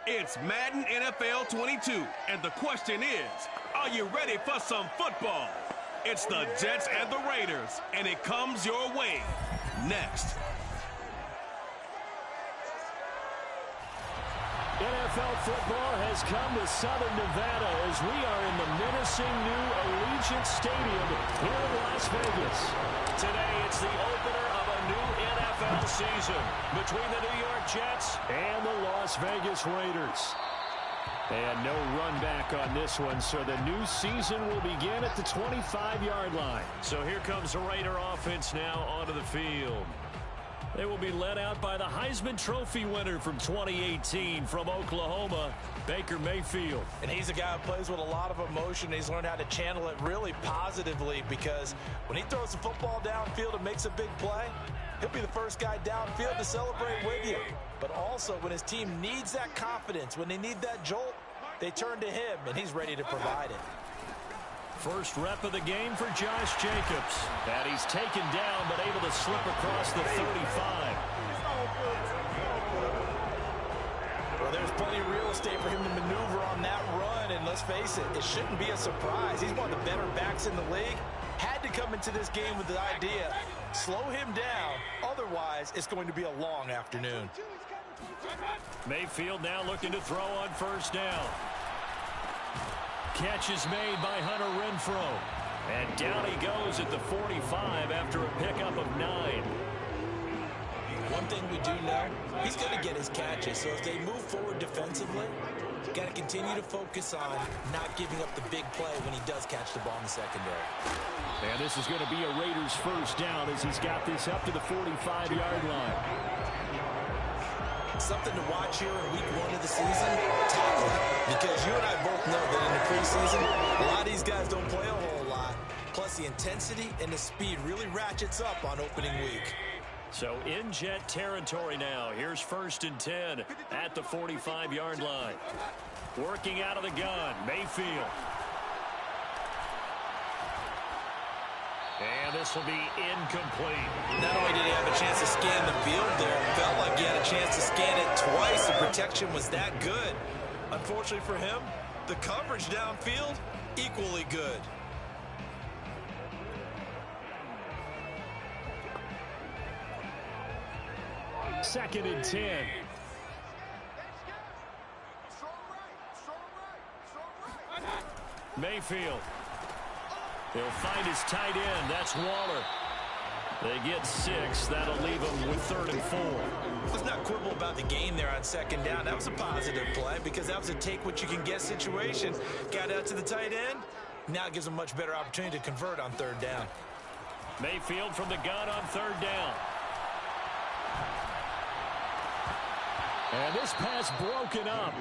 It's Madden NFL 22, and the question is, are you ready for some football? It's the Jets and the Raiders, and it comes your way next. NFL football has come to Southern Nevada as we are in the menacing new Allegiant Stadium here in Las Vegas. Today it's the opener of a new NFL season between the New York Jets and the Las Vegas Raiders. And no run back on this one, so the new season will begin at the 25-yard line. So here comes the Raider offense now onto the field. They will be led out by the Heisman Trophy winner from 2018 from Oklahoma, Baker Mayfield. And he's a guy who plays with a lot of emotion. He's learned how to channel it really positively because when he throws the football downfield and makes a big play, he'll be the first guy downfield to celebrate with you. But also when his team needs that confidence, when they need that jolt, they turn to him, and he's ready to provide it. First rep of the game for Josh Jacobs. And he's taken down, but able to slip across the 35. Well, there's plenty of real estate for him to maneuver on that run. And let's face it, it shouldn't be a surprise. He's one of the better backs in the league. Had to come into this game with the idea, slow him down. Otherwise, it's going to be a long afternoon. Mayfield now looking to throw on first down. Catch is made by Hunter Renfrow. And down he goes at the 45 after a pickup of 9. One thing we do know, he's going to get his catches. So if they move forward defensively, got to continue to focus on not giving up the big play when he does catch the ball in the secondary. And this is going to be a Raiders first down as he's got this up to the 45-yard line. Something to watch here in week 1 of the season, tackling. Because you and I both know that in the preseason, a lot of these guys don't play a whole lot. Plus, the intensity and the speed really ratchets up on opening week. So in Jet territory now. Here's 1st and 10 at the 45-yard line. Working out of the gun, Mayfield. And this will be incomplete. Not only did he have a chance to scan the field there, it felt like he had a chance to scan it twice. The protection was that good. Unfortunately for him, the coverage downfield, equally good. Second and 10. Mayfield. He'll find his tight end. That's Waller. They get 6. That'll leave them with 3rd and 4. Let's not quibble about the gain there on 2nd down. That was a positive play because that was a take-what-you-can-get situation. Got out to the tight end. Now it gives them a much better opportunity to convert on 3rd down. Mayfield from the gun on 3rd down. And this pass broken up.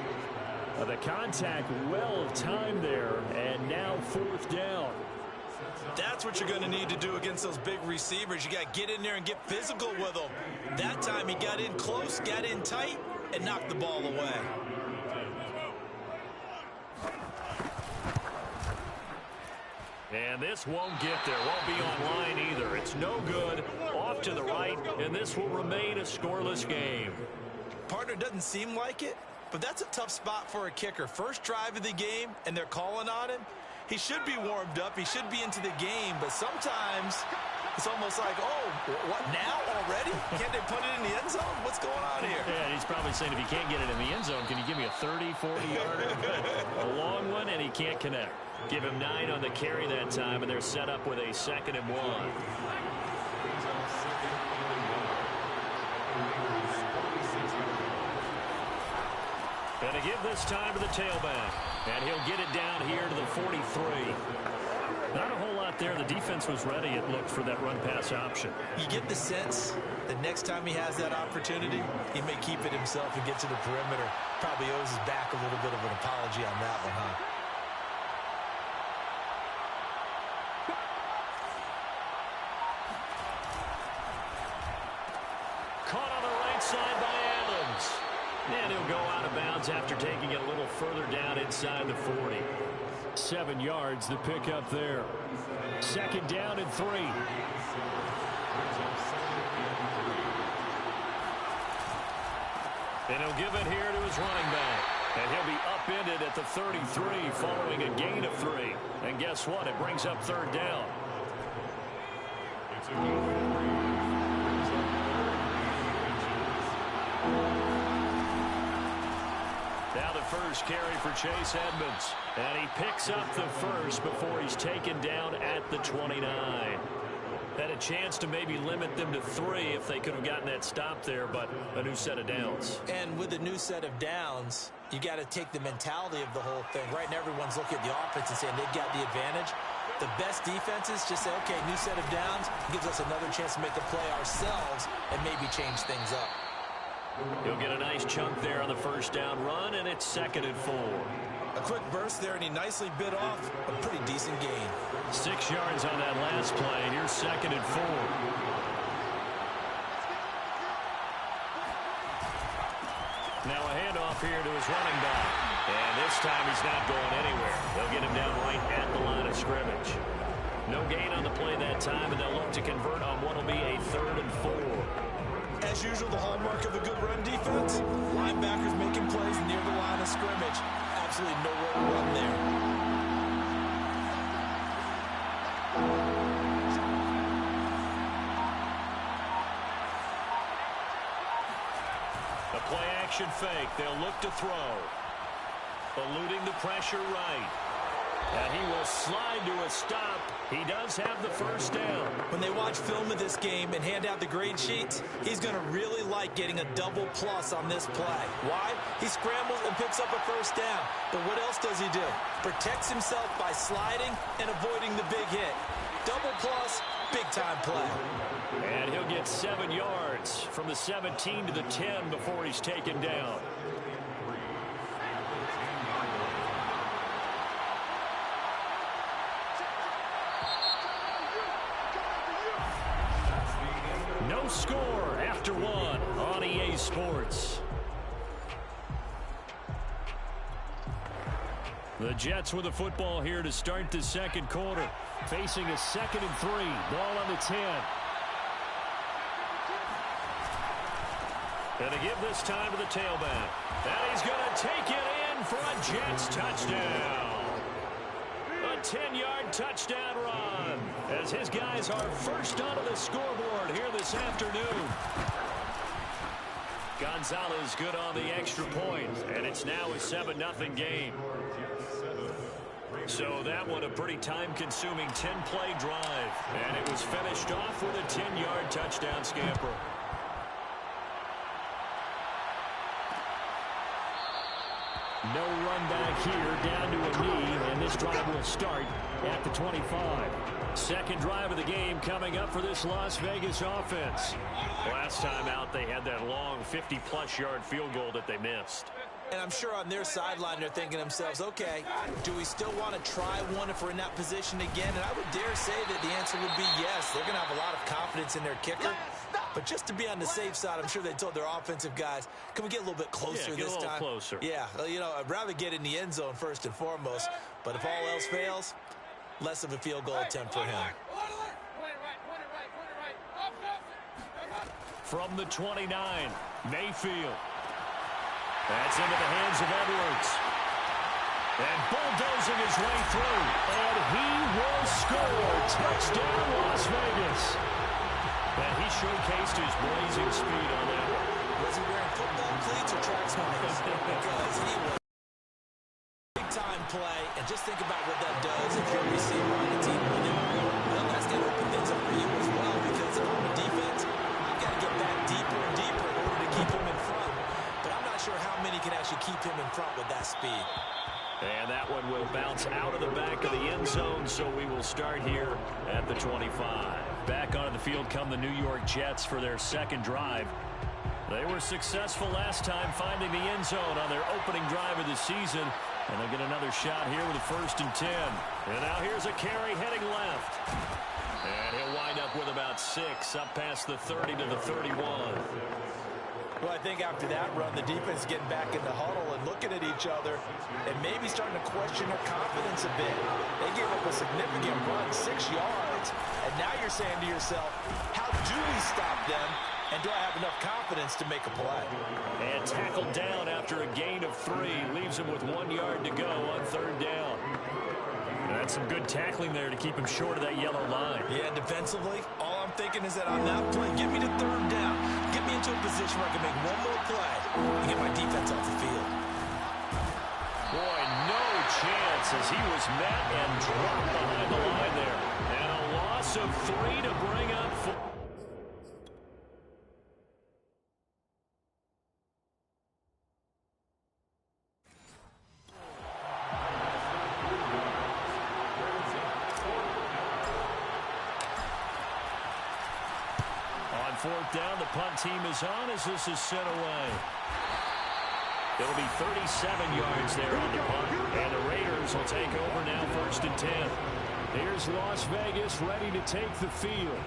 The contact well timed there, and now 4th down. That's what you're going to need to do against those big receivers. You got to get in there and get physical with them. That time he got in close, got in tight, and knocked the ball away. And this won't get there. Won't be online either. It's no good. Off to the right, and this will remain a scoreless game. Partner doesn't seem like it, but that's a tough spot for a kicker. First drive of the game, and they're calling on him. He should be warmed up. He should be into the game, but sometimes it's almost like, oh, what, now already? Can't they put it in the end zone? What's going on here? Yeah, he's probably saying if he can't get it in the end zone, can you give me a 30, 40-yarder? A long one, and he can't connect. Give him 9 on the carry that time, and they're set up with a 2nd and 1. And to give this time to the tailback. And he'll get it down here to the 43. Not a whole lot there. The defense was ready, it looked, for that run-pass option. You get the sense that next time he has that opportunity, he may keep it himself and get to the perimeter. Probably owes his back a little bit of an apology on that one, huh? Caught on the right side by Edmonds. And he'll go out of bounds after taking it a little further down inside the 40. 7 yards, the pickup there. 2nd down and 3. And he'll give it here to his running back. And he'll be upended at the 33 following a gain of 3. And guess what? It brings up third down. Now the first carry for Chase Edmonds. And he picks up the first before he's taken down at the 29. Had a chance to maybe limit them to 3 if they could have gotten that stop there, but a new set of downs. And with a new set of downs, you got to take the mentality of the whole thing. Right now, everyone's looking at the offense and saying they've got the advantage. The best defenses just say, okay, new set of downs gives us another chance to make a play ourselves and maybe change things up. He'll get a nice chunk there on the first down run, and it's 2nd and 4. A quick burst there, and he nicely bit off a pretty decent gain. 6 yards on that last play, and here's 2nd and 4. Now a handoff here to his running back. And this time he's not going anywhere. They'll get him down right at the line of scrimmage. No gain on the play that time, and they'll look to convert on what will be a 3rd and 4. As usual, the hallmark of a good run defense, linebackers making plays near the line of scrimmage. Absolutely nowhere to run there. A play-action fake. They'll look to throw. Eluding the pressure right. And he will slide to a stop. He does have the first down. When they watch film of this game and hand out the grade sheets, he's going to really like getting a double plus on this play. Why? He scrambles and picks up a first down. But what else does he do? Protects himself by sliding and avoiding the big hit. Double plus, big-time play. And he'll get 7 yards from the 17 to the 10 before he's taken down. No score after 1 on EA Sports. The Jets with the football here to start the second quarter. Facing a 2nd and 3. Ball on the 10. And to give this time to the tailback. And he's going to take it in for a Jets touchdown. A 10-yard touchdown run as his guys are first onto the scoreboard here this afternoon. Gonzalez good on the extra point, and it's now a 7-0 game. So that one a pretty time-consuming 10-play drive, and it was finished off with a 10-yard touchdown scamper. No run back here, down to a knee, and this drive will start at the 25. Second drive of the game coming up for this Las Vegas offense. Last time out, they had that long 50-plus yard field goal that they missed. And I'm sure on their sideline they're thinking to themselves, okay, do we still want to try one if we're in that position again? And I would dare say that the answer would be yes. They're going to have a lot of confidence in their kicker. But just to be on the safe side, I'm sure they told their offensive guys, can we get a little bit closer this time? Yeah, get a little closer. Yeah, you know, I'd rather get in the end zone first and foremost. But if all else fails, less of a field goal attempt for him. From the 29, Mayfield. That's into the hands of Edwards. And bulldozing his way through. And he will score. Touchdown, Las Vegas. And he showcased his blazing speed on that one. Was he wearing football cleats or track sneakers? Because he was big-time play. And just think about what that does if you're a receiver on the team. Well, that's going to open things up for you as well. Because if I'm a defense, I've got to get back deeper and deeper in order to keep him in front. But I'm not sure how many can actually keep him in front with that speed. And that one will bounce out of the back of the end zone, so we will start here at the 25. Back onto the field come the New York Jets for their second drive. They were successful last time finding the end zone on their opening drive of the season, and they'll get another shot here with a 1st and 10. And now here's a carry heading left. And he'll wind up with about 6 up past the 30 to the 31. Well, I think after that run, the defense getting back in the huddle and looking at each other and maybe starting to question their confidence a bit. They gave up a significant run, 6 yards, and now you're saying to yourself, how do we stop them And do I have enough confidence to make a play? And tackled down after a gain of 3. Leaves him with 1 yard to go on 3rd down. That's some good tackling there to keep him short of that yellow line. Yeah, defensively, all I'm thinking is that on that play, get me to 3rd down. Get me into a position where I can make one more play and get my defense off the field. Boy, no chance as he was met and dropped behind the line there. And a loss of 3 to bring up 4. On 4th down, the punt team is on as this is sent away. It'll be 37 yards there on the punt. And the Raiders will take over now 1st and 10. Here's Las Vegas ready to take the field.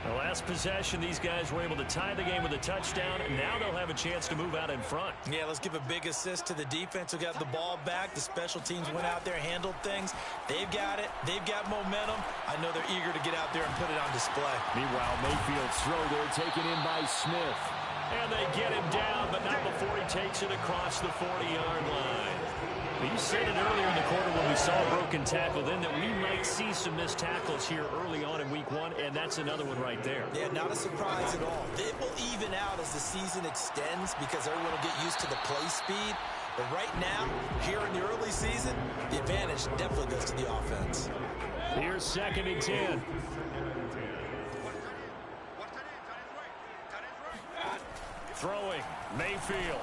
The last possession, these guys were able to tie the game with a touchdown, and now they'll have a chance to move out in front. Yeah, let's give a big assist to the defense who got the ball back. The special teams went out there, handled things. They've got it. They've got momentum. I know they're eager to get out there and put it on display. Meanwhile, Mayfield's throw there taken in by Smith. And they get him down, but not before he takes it across the 40-yard line. You said it earlier in the quarter when we saw a broken tackle then that we might see some missed tackles here early on in week 1, and that's another one right there. Yeah, not a surprise at all. It will even out as the season extends because everyone will get used to the play speed. But right now, here in the early season, the advantage definitely goes to the offense. Here's 2nd and 10. Throwing, Mayfield.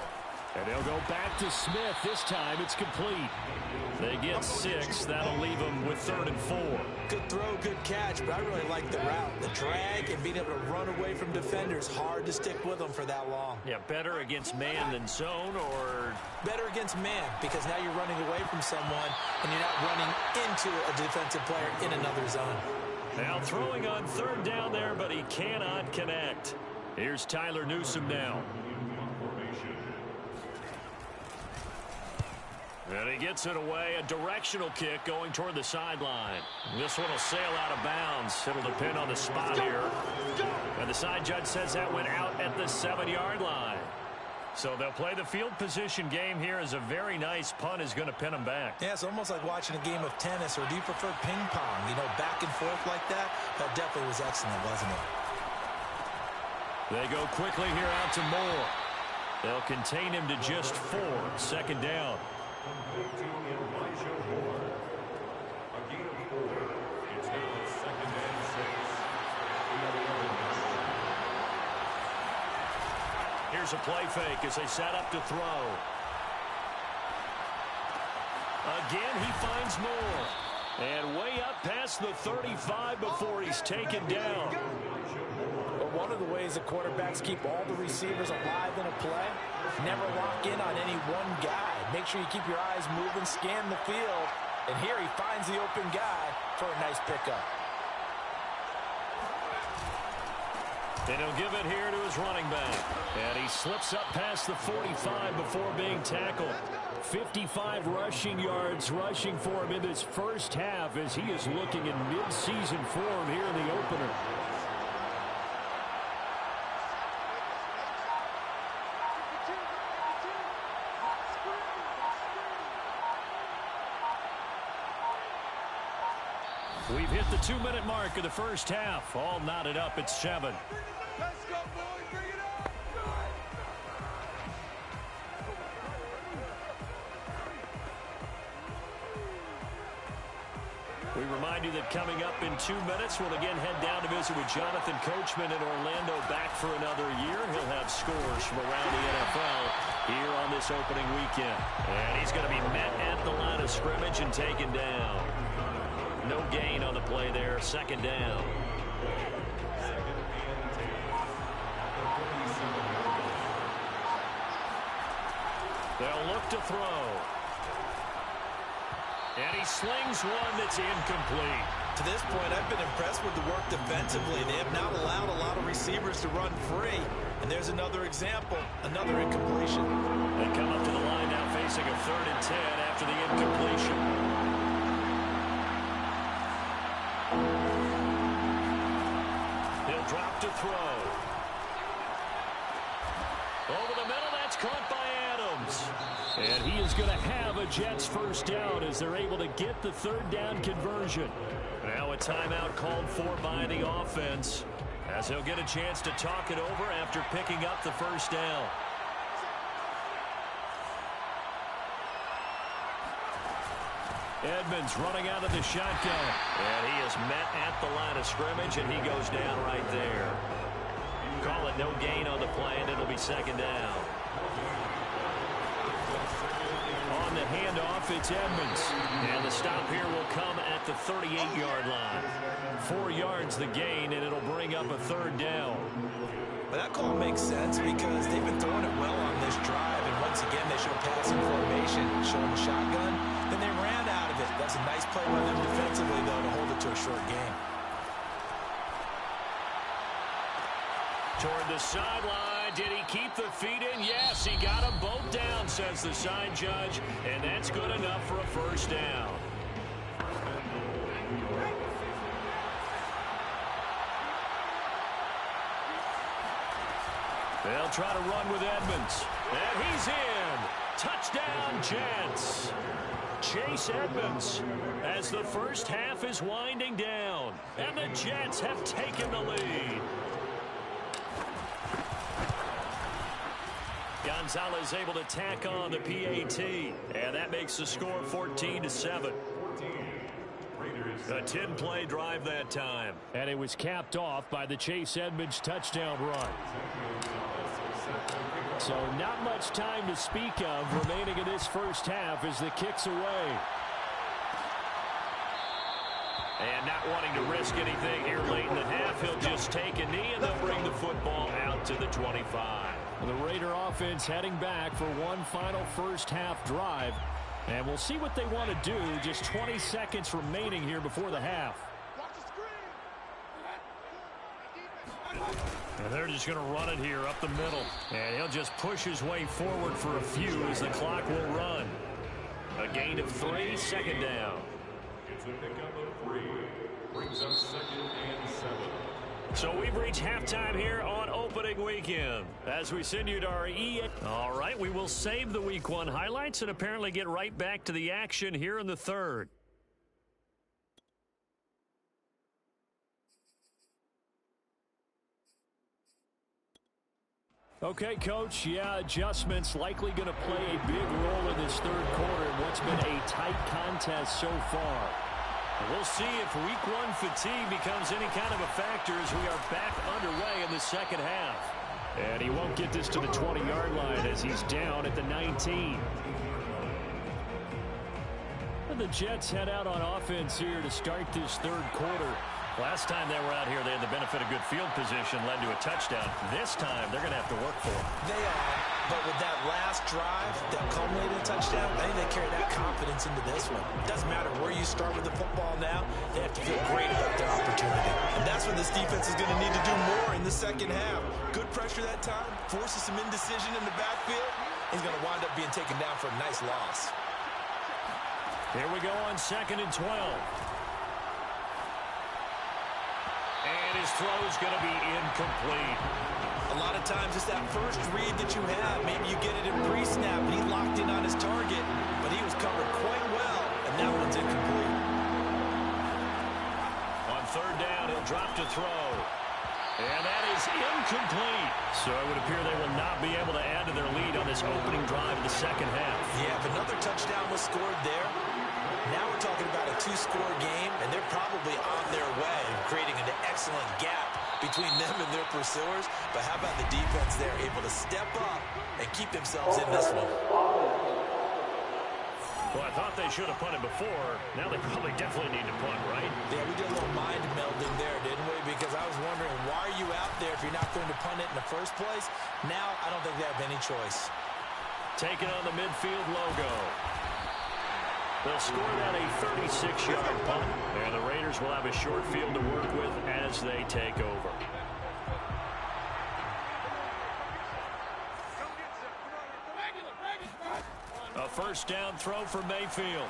And they'll go back to Smith. This time it's complete. They get 6. That'll leave them with 3rd and 4. Good throw, good catch, but I really like the route. The drag and being able to run away from defenders. Hard to stick with them for that long. Yeah, better against man than zone, or? Better against man, because now you're running away from someone and you're not running into a defensive player in another zone. Now throwing on 3rd down there, but he cannot connect. Here's Tyler Newsome now. And he gets it away, a directional kick going toward the sideline. This one will sail out of bounds. It'll depend on the spot here. And the side judge says that went out at the 7-yard line. So they'll play the field position game here as a very nice punt is going to pin them back. Yeah, it's almost like watching a game of tennis, or do you prefer ping pong? You know, back and forth like that? That definitely was excellent, wasn't it? They go quickly here out to Moore. They'll contain him to just 4. 2nd down. Here's a play fake as they set up to throw. Again, he finds Moore. And way up past the 35 before he's taken down. But one of the ways the quarterbacks keep all the receivers alive in a play, never lock in on any one guy. Make sure you keep your eyes moving, scan the field. And here he finds the open guy for a nice pickup. And he'll give it here to his running back. And he slips up past the 45 before being tackled. 55 rushing yards rushing for him in this first half as he is looking in mid-season form here in the opener. We've hit the 2-minute mark of the first half. All knotted up at 7. Let's go, boys. Bring it up. We remind you that coming up in 2 minutes, we'll again head down to visit with Jonathan Coachman in Orlando, back for another year. He'll have scores from around the NFL here on this opening weekend. And he's going to be met at the line of scrimmage and taken down. No gain on the play there. 2nd down. They'll look to throw. And he slings one that's incomplete. To this point, I've been impressed with the work defensively. They have not allowed a lot of receivers to run free. And there's another example, another incompletion. They come up to the line now facing a 3rd and 10 after the incompletion. He'll drop to throw. Over the middle, that's caught by Adams. And he is going to have a Jets first down as they're able to get the third down conversion. Now a timeout called for by the offense, as he'll get a chance to talk it over after picking up the first down. Edmonds running out of the shotgun. And he is met at the line of scrimmage, and he goes down right there. Call it no gain on the play, and it'll be second down. On the handoff, it's Edmonds. And the stop here will come at the 38-yard line. 4 yards the gain, and it'll bring up a third down. But that call makes sense because they've been throwing it well on this drive. And once again, they show passing formation, showing the shotgun. Then they ran out of it. That's a nice play by them defensively, though, to hold it to a short game. Toward the sideline. Did he keep the feet in? Yes, he got them both down, says the side judge. And that's good enough for a first down. They'll try to run with Edmonds. And he's in. Touchdown, Jets. Chase Edmonds as the first half is winding down. And the Jets have taken the lead. Gonzalez able to tack on the PAT. And that makes the score 14-7. A 10-play drive that time. And it was capped off by the Chase Edmonds touchdown run. So not much time to speak of remaining in this first half as the kick's away. And not wanting to risk anything here late in the half, he'll just take a knee and they'll bring the football out to the 25. The Raider offense heading back for one final first half drive. And we'll see what they want to do. Just 20 seconds remaining here before the half. And they're just going to run it here up the middle. And he'll just push his way forward for a few as the clock will run. A gain of 3, second down. It's a pickup of 3. Brings up second and 7. So we've reached halftime here on opening weekend. As we send you to our All right, we will save the Week 1 highlights and apparently get right back to the action here in the third. Okay, Coach, yeah, adjustments likely going to play a big role in this third quarter in what's been a tight contest so far. We'll see if Week 1 fatigue becomes any kind of a factor as we are back underway in the second half. And he won't get this to the 20-yard line as he's down at the 19. And the Jets head out on offense here to start this third quarter. Last time they were out here, they had the benefit of good field position, led to a touchdown. This time, they're going to have to work for it. They are, but with that last drive that culminated in a touchdown, I think they carry that confidence into this one. It doesn't matter where you start with the football now. They have to feel great about their opportunity. And that's what this defense is going to need to do more in the second half. Good pressure that time, forces some indecision in the backfield. He's going to wind up being taken down for a nice loss. Here we go on 2nd and 12. And his throw is going to be incomplete. A lot of times it's that first read that you have. Maybe you get it in pre-snap, and he locked in on his target, but he was covered quite well, and that one's incomplete. On third down, he'll drop to throw. And that is incomplete. So it would appear they will not be able to add to their lead on this opening drive of the second half. Yeah, if another touchdown was scored there, now we're talking about a 2-score game, and they're probably on their way, creating an excellent gap between them and their pursuers. But how about the defense there, able to step up and keep themselves in this one? Well, I thought they should have punted before. Now they probably definitely need to punt, right? Yeah, we did a little mind melding there, didn't we? Because I was wondering, why are you out there if you're not going to punt it in the first place? Now, I don't think they have any choice. Taking on the midfield logo. They'll score that a 36-yard punt. And the Raiders will have a short field to work with as they take over. A first down throw for Mayfield.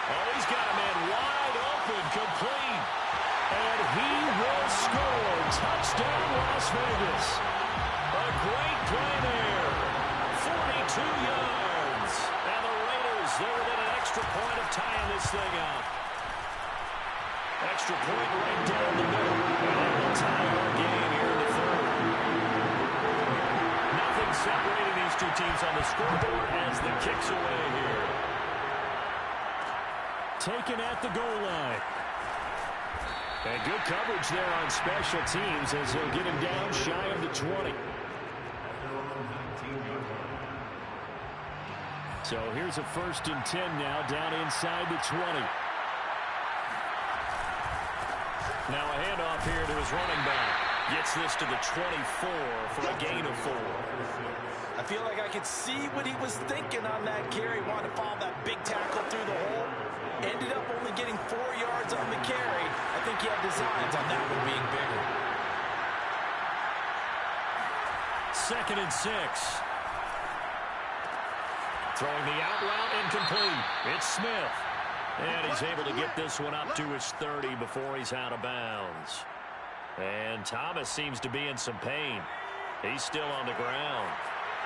Oh, he's got a man wide open, complete. And he will score. Touchdown, Las Vegas. A great play there. 42 yards. And the Raiders, they're within an extra point of tying this thing up. Extra point right down the middle. And they will tie our game here in the third. Nothing separating these two teams on the scoreboard as the kick's away here. Taken at the goal line. And good coverage there on special teams as they'll get him down shy of the 20. So here's a 1st and 10 now down inside the 20. Now a handoff here to his running back. Gets this to the 24 for a gain of 4. I feel like I could see what he was thinking on that carry. Wanted to follow that big tackle through the hole. Ended up only getting 4 yards on the carry. I think he had designs on that one being bigger. 2nd and 6. Throwing the out route incomplete. It's Smith. And he's able to get this one up to his 30 before he's out of bounds. And Thomas seems to be in some pain. He's still on the ground.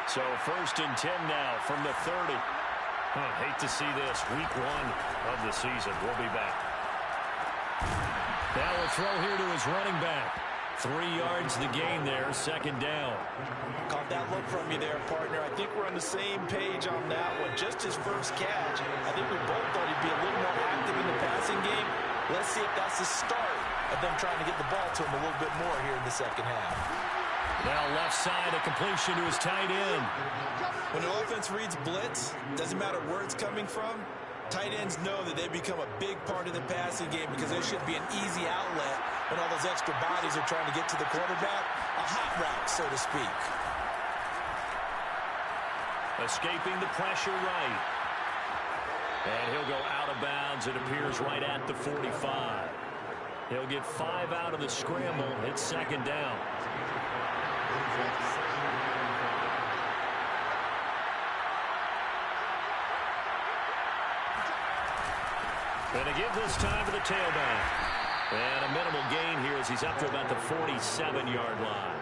So 1st and 10 now from the 30. Hate to see this. Week 1 of the season. We'll be back. Now we'll throw here to his running back. 3 yards the gain there. 2nd down. Caught that look from you there, partner. I think we're on the same page on that one. Just his first catch. I think we both thought he'd be a little more active in the passing game. Let's see if that's the start of them trying to get the ball to him a little bit more here in the second half. Now left side, a completion to his tight end. When an offense reads blitz, doesn't matter where it's coming from, tight ends know that they become a big part of the passing game because there should be an easy outlet when all those extra bodies are trying to get to the quarterback. A hot route, so to speak. Escaping the pressure right. And he'll go out of bounds, it appears, right at the 45. He'll get 5 out of the scramble. It's 2nd down. And to give this time to the tailback. And a minimal gain here as he's up to about the 47-yard line.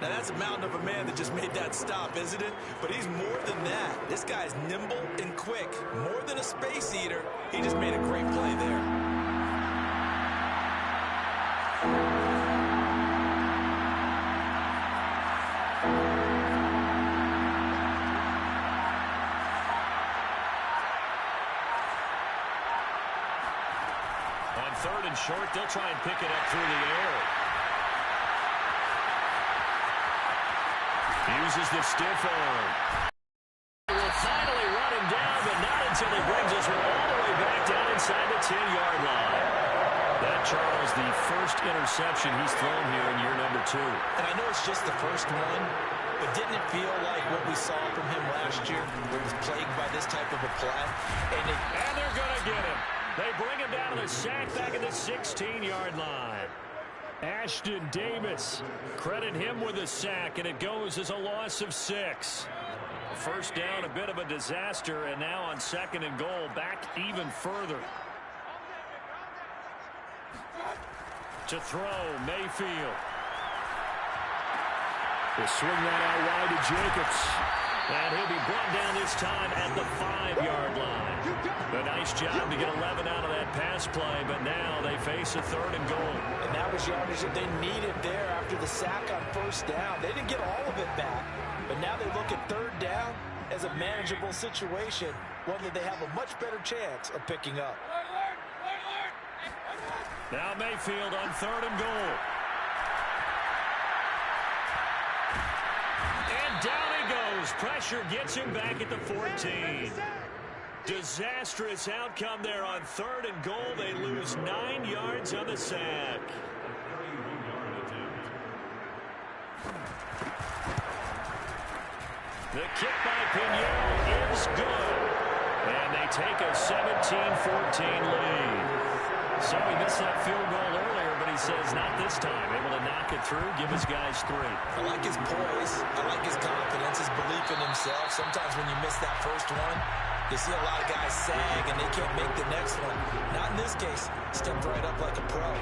Now that's a mountain of a man that just made that stop, isn't it? But he's more than that. This guy's nimble and quick. More than a space eater. He just made a great play there. On 3rd and short, they'll try and pick it up through the air. Uses the stiff arm. Will finally run him down, but not until he brings us all the way back down inside the 10-yard line. That, Charles, the first interception he's thrown here in year number 2. And I know it's just the first one, but didn't it feel like what we saw from him last year, where he was plagued by this type of a play? And they're going to get him. They bring him down to the sack back at the 16-yard line. Ashton Davis, credit him with a sack, and it goes as a loss of 6. First down, a bit of a disaster, and now on 2nd and goal, back even further. To throw, Mayfield. He'll swing that out wide to Jacobs. And he'll be brought down this time at the 5-yard line. A nice job to get 11 out of that pass play, but now they face a 3rd and goal. And that was yardage that they needed there after the sack on 1st down. They didn't get all of it back, but now they look at 3rd down as a manageable situation, one that they have a much better chance of picking up. Now Mayfield on 3rd and goal. And down he goes. Pressure gets him back at the 14. Disastrous outcome there on 3rd and goal. They lose 9 yards on the sack. The kick by Pinheiro is good. And they take a 17-14 lead. So he missed that field goal earlier, but he says not this time. Able to knock it through, give his guys 3. I like his poise. I like his confidence, his belief in himself. Sometimes when you miss that first one, You see a lot of guys sag, and they can't make the next one. Not in this case. Stepped right up like a pro.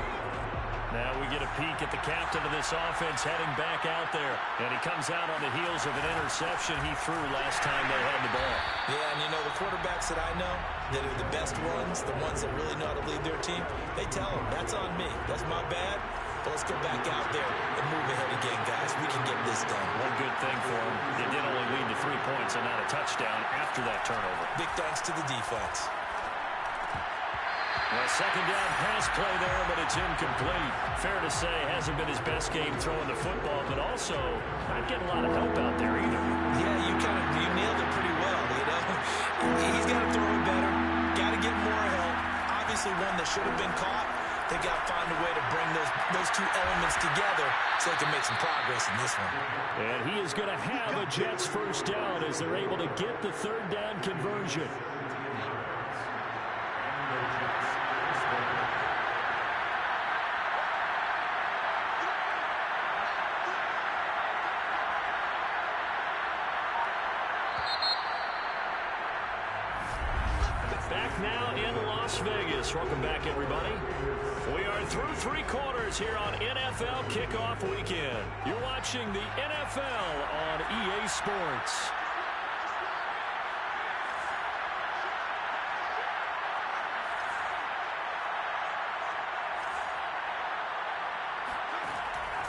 Now we get a peek at the captain of this offense heading back out there. And he comes out on the heels of an interception he threw last time they had the ball. Yeah, and you know, the quarterbacks that I know that are the best ones, the ones that really know how to lead their team, they tell them, that's on me. That's my bad. But let's go back out there and move ahead again, guys. We can get this done. One good thing for him, it did only lead to 3 points and not a touchdown after that turnover. Big thanks to the defense. Well, second down pass play there, but it's incomplete. Fair to say, hasn't been his best game throwing the football, but also not getting a lot of help out there either. Yeah, you nailed it pretty well, you know. He's got to throw it better. Got to get more help. Obviously, one that should have been caught. They got to find a way to bring those two elements together so they can make some progress in this one. And he is going to have a Jets first down as they're able to get the third down conversion. Back now in Las Vegas. Welcome back, everybody. We are through 3 quarters here on NFL Kickoff Weekend. You're watching the NFL on EA Sports.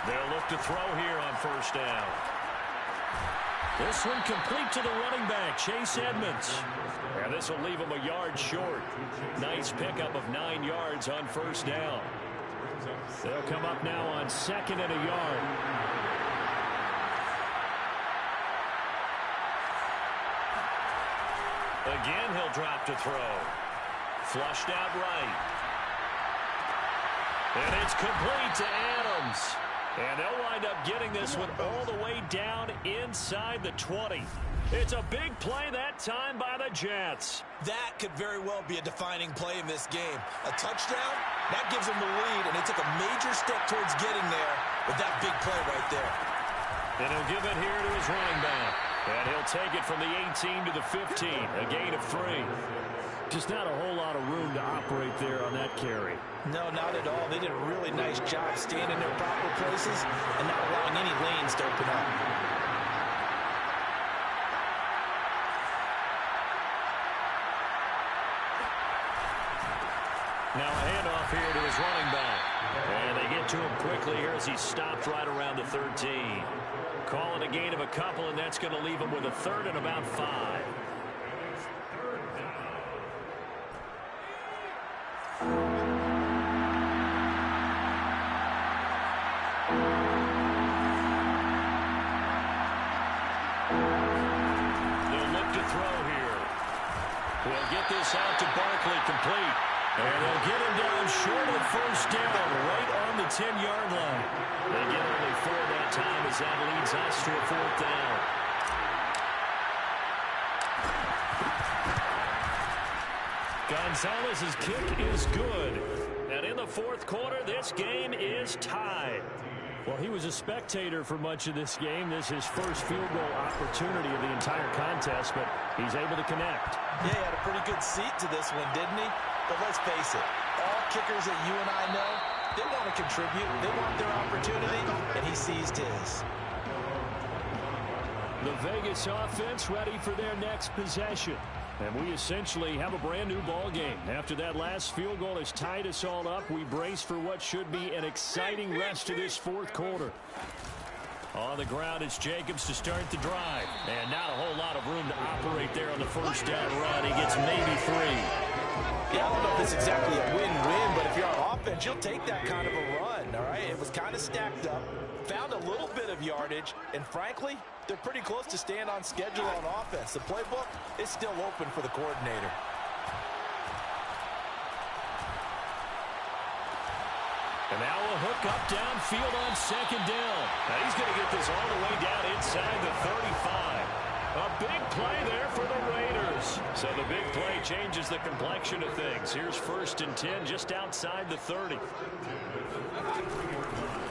They'll look to throw here on first down. This one complete to the running back, Chase Edmonds. And this will leave him a yard short. Nice pickup of 9 yards on first down. They'll come up now on 2nd and a yard. Again, he'll drop to throw. Flushed out right. And it's complete to Adams. And they'll wind up getting this one all the way down inside the 20. It's a big play that time by the Jets. That could very well be a defining play in this game. A touchdown, that gives them the lead, and they took a major step towards getting there with that big play right there. And he'll give it here to his running back. And he'll take it from the 18 to the 15, a gain of 3. Just not a whole lot of room to operate there on that carry. No, not at all. They did a really nice job staying in their proper places and not allowing any lanes to open up. Now a handoff here to his running back. And they get to him quickly here as he stopped right around the 13. Call it a gain of a couple, and that's going to leave him with a 3rd and about 5. Out to Barkley, complete. And they'll get him down short of first down, right on the 10-yard line. They get only 4 that time as that leads us to a 4th down. Gonzalez's kick is good. And in the 4th quarter, this game is tied. Well, he was a spectator for much of this game. This is his first field goal opportunity of the entire contest, but he's able to connect. Yeah, he had a pretty good seat to this one, didn't he? But let's face it, all kickers that you and I know, they want to contribute. They want their opportunity, and he seized his. The Vegas offense ready for their next possession. And we essentially have a brand-new ball game. After that last field goal has tied us all up, we brace for what should be an exciting rest of this 4th quarter. On the ground, it's Jacobs to start the drive. And not a whole lot of room to operate there on the first down run. He gets maybe 3. Yeah, I don't know if it's exactly a win-win, but if you're on offense, you'll take that kind of a run, all right? It was kind of stacked up, found a little bit of yardage, and frankly, they're pretty close to staying on schedule on offense. The playbook is still open for the coordinator. And now a hook up downfield on 2nd down. Now he's going to get this all the way down inside the 35. A big play there for the Raiders. So the big play changes the complexion of things. Here's 1st and 10 just outside the 30.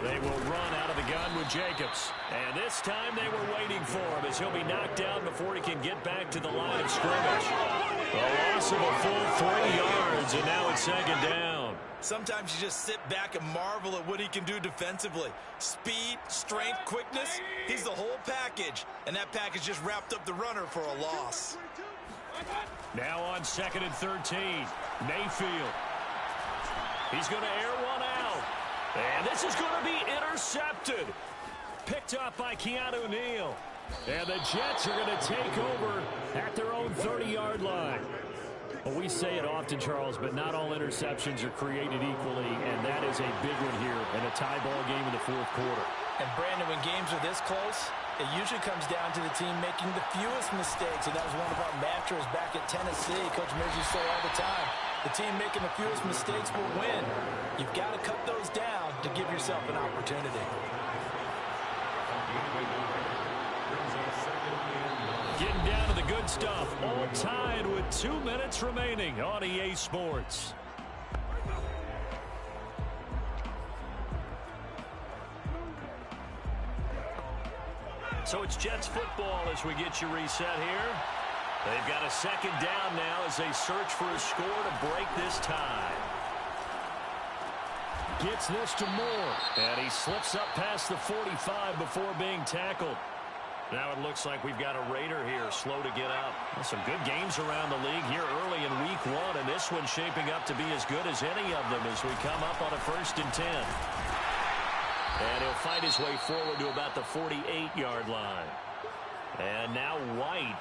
They will run out of the gun with Jacobs. And this time they were waiting for him as he'll be knocked down before he can get back to the line of scrimmage. A loss of a full 3 yards, and now it's second down. Sometimes you just sit back and marvel at what he can do defensively. Speed, strength, quickness, he's the whole package. And that package just wrapped up the runner for a loss. Now on 2nd and 13, Mayfield. He's going to air one out. And this is going to be intercepted. Picked up by Keanu Neal. And the Jets are going to take over at their own 30-yard line. Well, we say it often, Charles, but not all interceptions are created equally, and that is a big one here in a tie ball game in the fourth quarter. And, Brandon, when games are this close, it usually comes down to the team making the fewest mistakes, and that was one of our mantras back at Tennessee. Coach Mills used to say all the time, the team making the fewest mistakes will win. You've got to cut those down to give yourself an opportunity. Getting down to the good stuff, all tied with 2 minutes remaining on EA Sports. So it's Jets football as we get you reset here. They've got a second down now as they search for a score to break this tie. Gets this to Moore, and he slips up past the 45 before being tackled. Now it looks like we've got a Raider here, slow to get up. Some good games around the league here early in week 1, and this one's shaping up to be as good as any of them as we come up on a 1st and 10. And he'll fight his way forward to about the 48-yard line. And now White.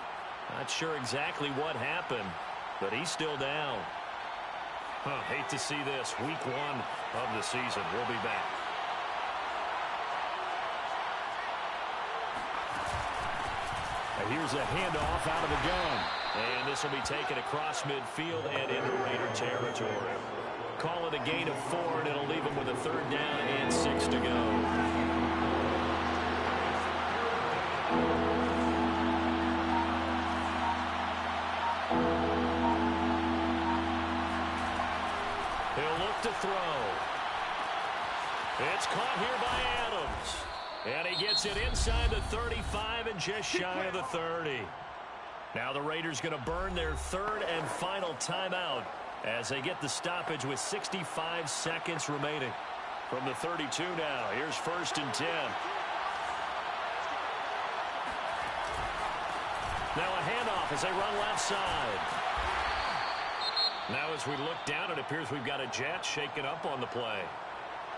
Not sure exactly what happened, but he's still down. Hate to see this. Week 1 of the season. We'll be back. And here's a handoff out of the gun. And this will be taken across midfield and into Raider territory. Call it a gain of 4, and it'll leave them with a 3rd down and 6 to go. He'll look to throw. It's caught here by Adams. And he gets it inside the 35 and just shy of the 30. Now the Raiders going to burn their 3rd and final timeout as they get the stoppage with 65 seconds remaining. From the 32 now, here's 1st and 10. Now a handoff as they run left side. Now as we look down, it appears we've got a Jet shaken up on the play.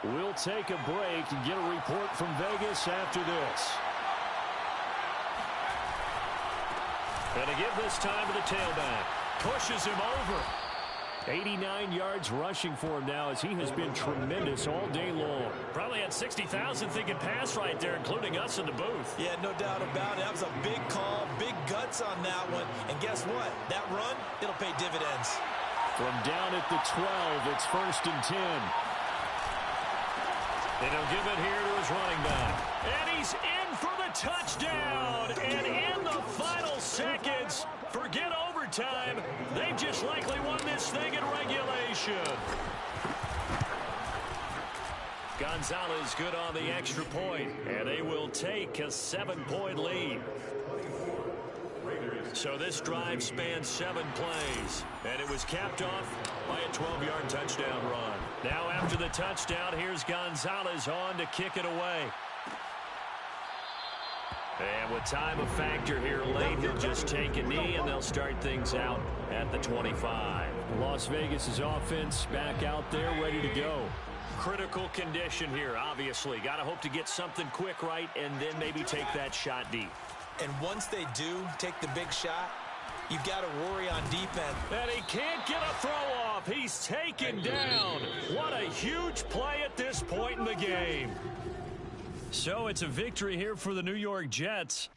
We'll take a break and get a report from Vegas after this. And to give this time to the tailback. Pushes him over. 89 yards rushing for him now as he has been tremendous all day long. Probably had 60,000 thinking pass right there, including us in the booth. Yeah, no doubt about it. That was a big call, big guts on that one. And guess what? That run, it'll pay dividends. From down at the 12, it's 1st and 10. And he'll give it here to his running back. And he's in for the touchdown. And in the final seconds, forget overtime. They've just likely won this thing in regulation. Gonzalez good on the extra point. And they will take a 7-point lead. So this drive spans 7 plays, and it was capped off by a 12-yard touchdown run. Now after the touchdown, here's Gonzalez on to kick it away. And with time a factor here late, he'll just take a knee, and they'll start things out at the 25. Las Vegas' offense back out there, ready to go. Critical condition here, obviously. Got to hope to get something quick right, and then maybe take that shot deep. And once they do take the big shot, you've got to worry on defense. And he can't get a throw off. He's taken down. What a huge play at this point in the game. So it's a victory here for the New York Jets.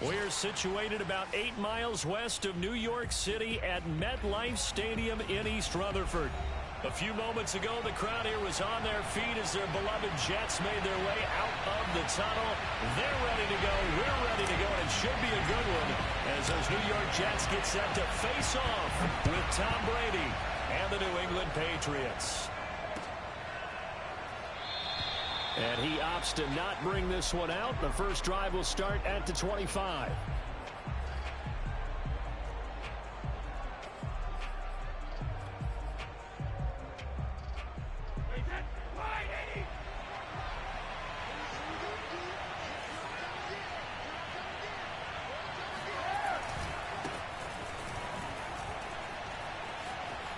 We're situated about 8 miles west of New York City at MetLife Stadium in East Rutherford. A few moments ago, the crowd here was on their feet as their beloved Jets made their way out of the tunnel. They're ready to go. We're ready to go. And it should be a good one as those New York Jets get set to face off with Tom Brady and the New England Patriots. And he opts to not bring this one out. The first drive will start at the 25.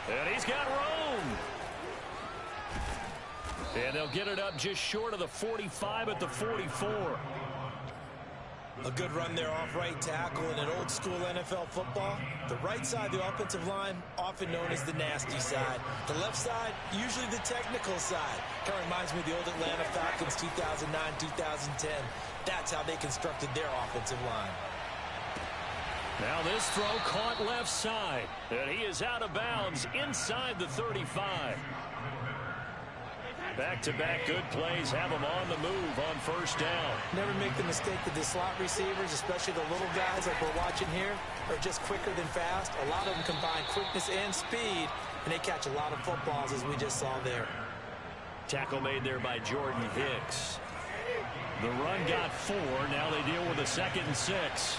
And he's got room. And they'll get it up just short of the 45 at the 44. A good run there off right tackle in an old school NFL football. The right side of the offensive line, often known as the nasty side. The left side, usually the technical side. Kind of reminds me of the old Atlanta Falcons 2009, 2010. That's how they constructed their offensive line. Now this throw caught left side. And he is out of bounds inside the 35. Back-to-back good plays have him on the move on first down. Never make the mistake that the slot receivers, especially the little guys like we're watching here, are just quicker than fast. A lot of them combine quickness and speed, and they catch a lot of footballs, as we just saw there. Tackle made there by Jordan Hicks. The run got 4. Now they deal with a 2nd and 6.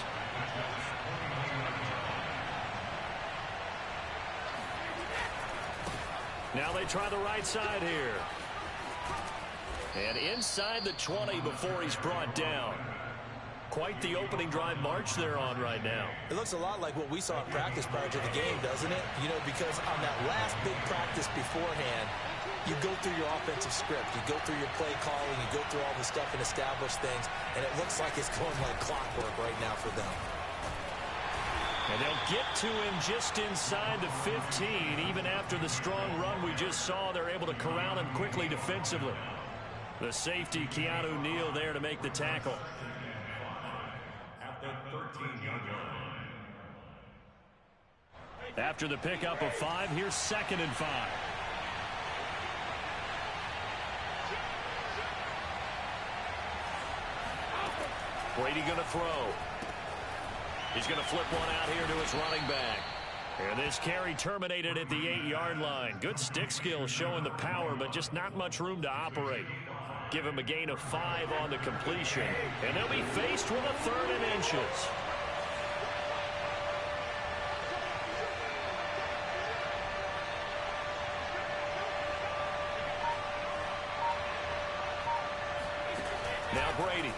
Now they try the right side here. And inside the 20 before he's brought down. Quite the opening drive march they're on right now. It looks a lot like what we saw in practice prior to the game, doesn't it? You know, because on that last big practice beforehand, you go through your offensive script. You go through your play calling. You go through all the stuff and establish things. And it looks like it's going like clockwork right now for them. And they'll get to him just inside the 15. Even after the strong run we just saw, they're able to corral him quickly defensively. The safety, Keanu Neal, there to make the tackle. At that 13-yard line. After the pickup of 5, here's 2nd and 5. Brady going to throw. He's going to flip one out here to his running back. And this carry terminated at the 8-yard line. Good stick skills showing the power, but just not much room to operate. Give him a gain of 5 on the completion. And they'll be faced with a 3rd and inches. Now Brady.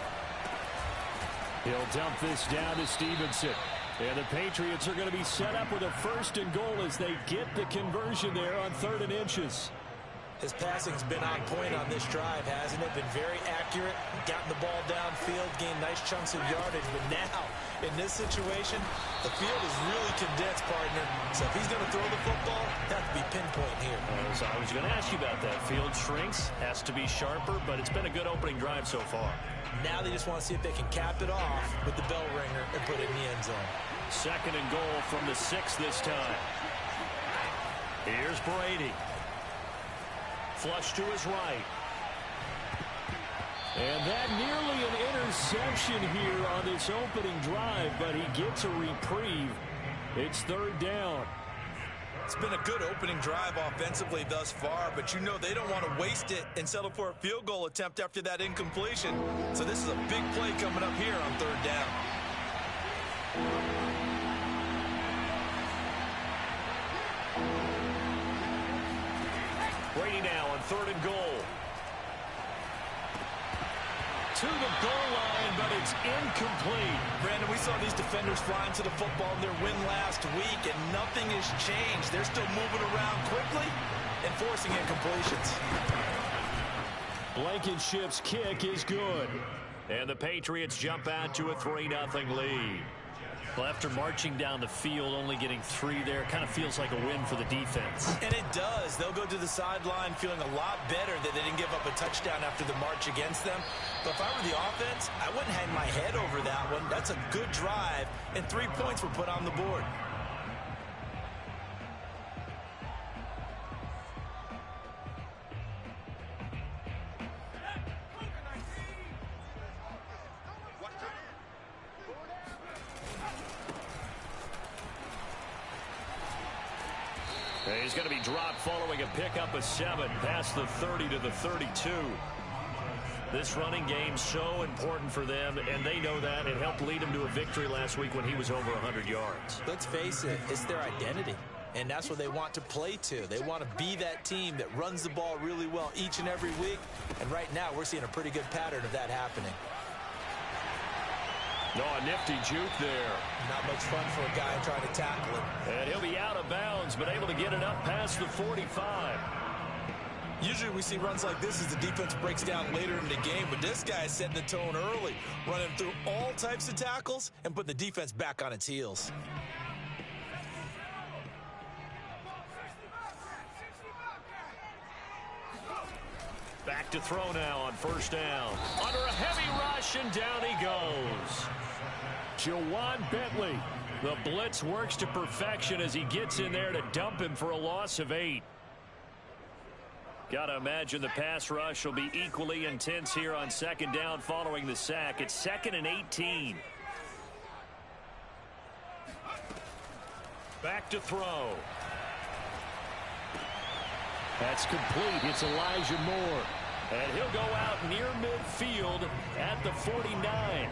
He'll dump this down to Stevenson. And the Patriots are going to be set up with a 1st and goal as they get the conversion there on 3rd and inches. His passing's been on point on this drive, hasn't it? Been very accurate, gotten the ball downfield, gained nice chunks of yardage. But now, in this situation, the field is really condensed, partner. So if he's going to throw the football, that would be pinpoint here. So I was going to ask you about that. Field shrinks, has to be sharper, but it's been a good opening drive so far. Now they just want to see if they can cap it off with the bell ringer and put it in the end zone. 2nd and goal from the 6 this time. Here's Brady. Flush to his right. And that nearly an interception here on this opening drive, but he gets a reprieve. It's 3rd down. It's been a good opening drive offensively thus far, but you know they don't want to waste it and settle for a field goal attempt after that incompletion. So this is a big play coming up here on 3rd down. Brady now on 3rd and goal. To the goal line, but it's incomplete. Brandon, we saw these defenders flying to the football in their win last week, and nothing has changed. They're still moving around quickly and forcing incompletions. Blankenship's kick is good. And the Patriots jump out to a 3-0 lead. Well, after marching down the field, only getting 3 there, kind of feels like a win for the defense. And it does. They'll go to the sideline feeling a lot better that they didn't give up a touchdown after the march against them. But if I were the offense, I wouldn't hang my head over that one. That's a good drive, and 3 points were put on the board. He's going to be dropped following a pickup of 7 past the 30 to the 32. This running game so important for them, and they know that. It helped lead him to a victory last week when he was over 100 yards. Let's face it, it's their identity, and that's what they want to play to. They want to be that team that runs the ball really well each and every week, and right now we're seeing a pretty good pattern of that happening. No, a nifty juke there. Not much fun for a guy trying to tackle him. And he'll be out of bounds, but able to get it up past the 45. Usually we see runs like this as the defense breaks down later in the game, but this guy is setting the tone early, running through all types of tackles and put the defense back on its heels. Back to throw now on first down. Under a heavy rush, and down he goes. Jawan Bentley. The blitz works to perfection as he gets in there to dump him for a loss of 8. Got to imagine the pass rush will be equally intense here on second down following the sack. It's 2nd and 18. Back to throw. That's complete. It's Elijah Moore. And he'll go out near midfield at the 49.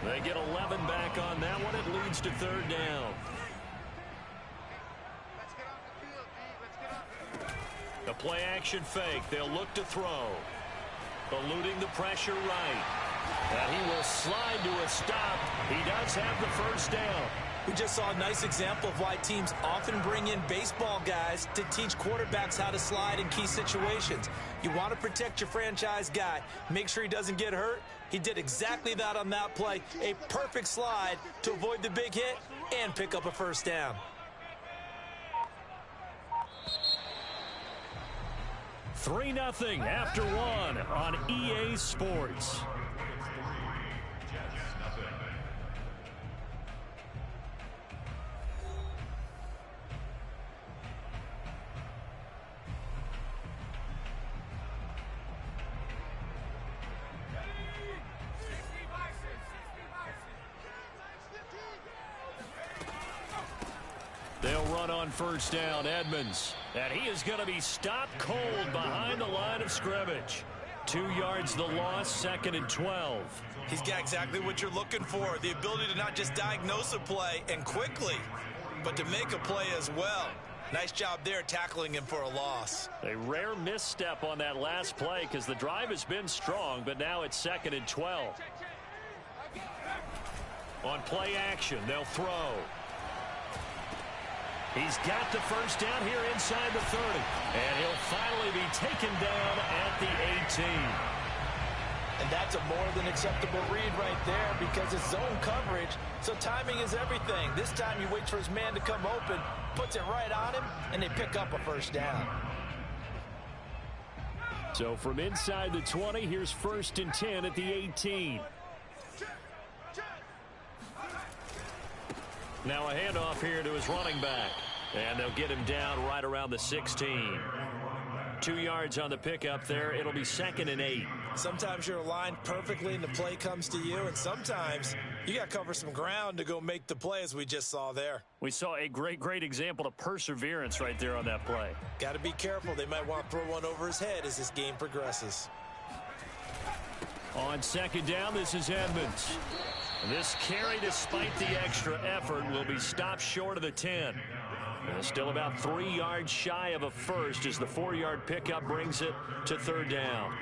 They get 11 back on that one. It leads to 3rd down. The play action fake. They'll look to throw. Eluding the pressure right. And he will slide to a stop. He does have the first down. We just saw a nice example of why teams often bring in baseball guys to teach quarterbacks how to slide in key situations. You want to protect your franchise guy. Make sure he doesn't get hurt. He did exactly that on that play. A perfect slide to avoid the big hit and pick up a first down. Three 0 after 1 on EA Sports. They'll run on first down, Edmonds. And he is going to be stopped cold behind the line of scrimmage. 2 yards the loss, 2nd and 12. He's got exactly what you're looking for. The ability to not just diagnose a play and quickly, but to make a play as well. Nice job there tackling him for a loss. A rare misstep on that last play because the drive has been strong, but now it's 2nd and 12. On play action, they'll throw. He's got the first down here inside the 30. And he'll finally be taken down at the 18. And that's a more than acceptable read right there because it's zone coverage, so timing is everything. This time you wait for his man to come open, puts it right on him, and they pick up a first down. So from inside the 20, here's 1st and 10 at the 18. Now a handoff here to his running back. And they'll get him down right around the 16. 2 yards on the pickup there. It'll be 2nd and 8. Sometimes you're aligned perfectly and the play comes to you, and sometimes you got to cover some ground to go make the play, as we just saw there. We saw a great example of perseverance right there on that play. Got to be careful. They might want to throw one over his head as this game progresses. On 2nd down, this is Edmonds. This carry, despite the extra effort, will be stopped short of the 10. Still about 3 yards shy of a first as the 4-yard pickup brings it to 3rd down.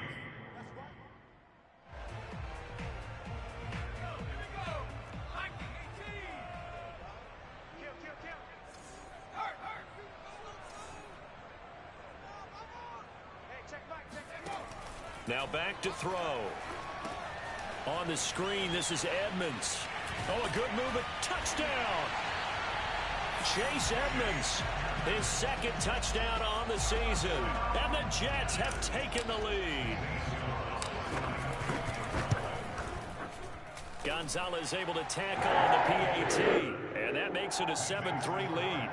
Now back to throw. On the screen, this is Edmonds. Oh, a good move, a touchdown. Chase Edmonds, his second touchdown on the season. And the Jets have taken the lead. Gonzalez able to tackle on the PAT. And that makes it a 7-3 lead.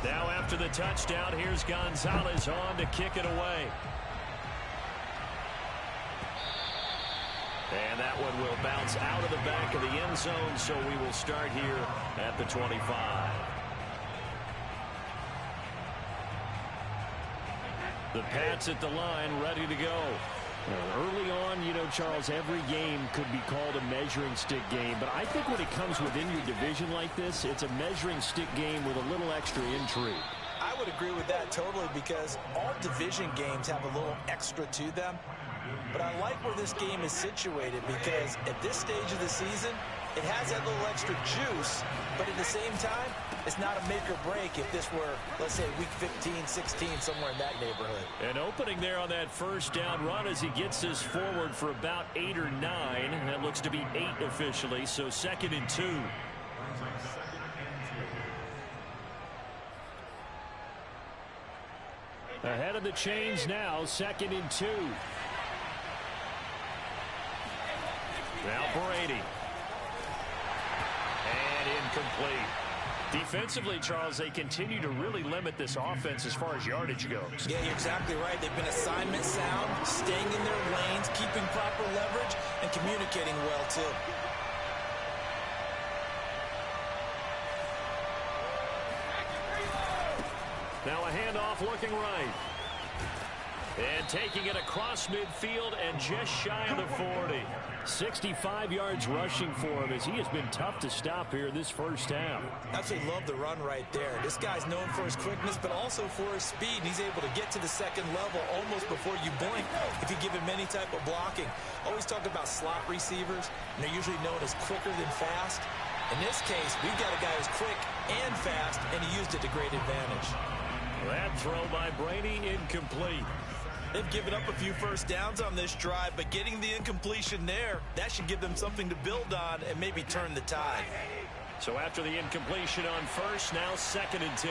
Now after the touchdown, here's Gonzalez on to kick it away. And that one will bounce out of the back of the end zone, so we will start here at the 25. The Pats at the line, ready to go. Early on, you know, Charles, every game could be called a measuring stick game. But I think when it comes within your division like this, it's a measuring stick game with a little extra intrigue. I would agree with that totally, because all division games have a little extra to them. But I like where this game is situated, because at this stage of the season, it has that little extra juice, but at the same time, it's not a make or break if this were, let's say, week 15, 16, somewhere in that neighborhood. An opening there on that first down run as he gets this forward for about 8 or 9. That looks to be 8 officially, so 2nd and 2. Ahead of the chains now, 2nd and 2. Now Brady. And incomplete. Defensively, Charles, they continue to really limit this offense as far as yardage goes. Yeah, you're exactly right. They've been assignment sound, staying in their lanes, keeping proper leverage, and communicating well, too. Now a handoff looking right. And taking it across midfield and just shy of the 40. 65 yards rushing for him, as he has been tough to stop here this first half. Absolutely love the run right there. This guy's known for his quickness, but also for his speed. He's able to get to the second level almost before you blink if you give him any type of blocking. Always talk about slot receivers, and they're usually known as quicker than fast. In this case, we've got a guy who's quick and fast, and he used it to great advantage. That throw by Brady incomplete. They've given up a few first downs on this drive, but getting the incompletion there, that should give them something to build on and maybe turn the tide. So after the incompletion on first, now 2nd and 10.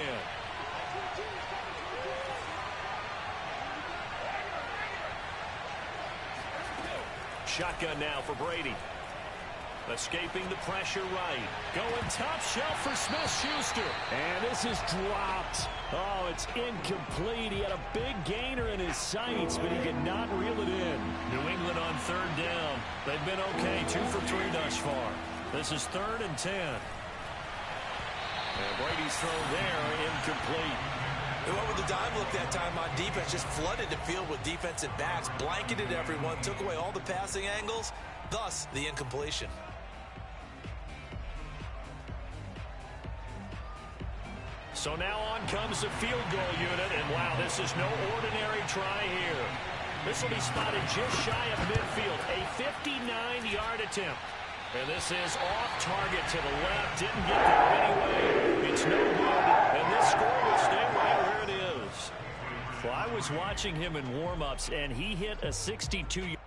Shotgun now for Brady. Escaping the pressure right. Going top shelf for Smith-Schuster. And this is dropped. Oh, it's incomplete. He had a big gainer in his sights, but he could not reel it in. New England on 3rd down. They've been okay, 2 for 3 thus far. This is 3rd and 10. And Brady's throw there, incomplete. Whoever the dime look that time on defense just flooded the field with defensive backs, blanketed everyone, took away all the passing angles, thus the incompletion. So now on comes the field goal unit, and wow, this is no ordinary try here. This will be spotted just shy of midfield, a 59-yard attempt. And this is off target to the left, didn't get there anyway. It's no good, and this score will stay right where it is. Well, I was watching him in warm-ups, and he hit a 62-yard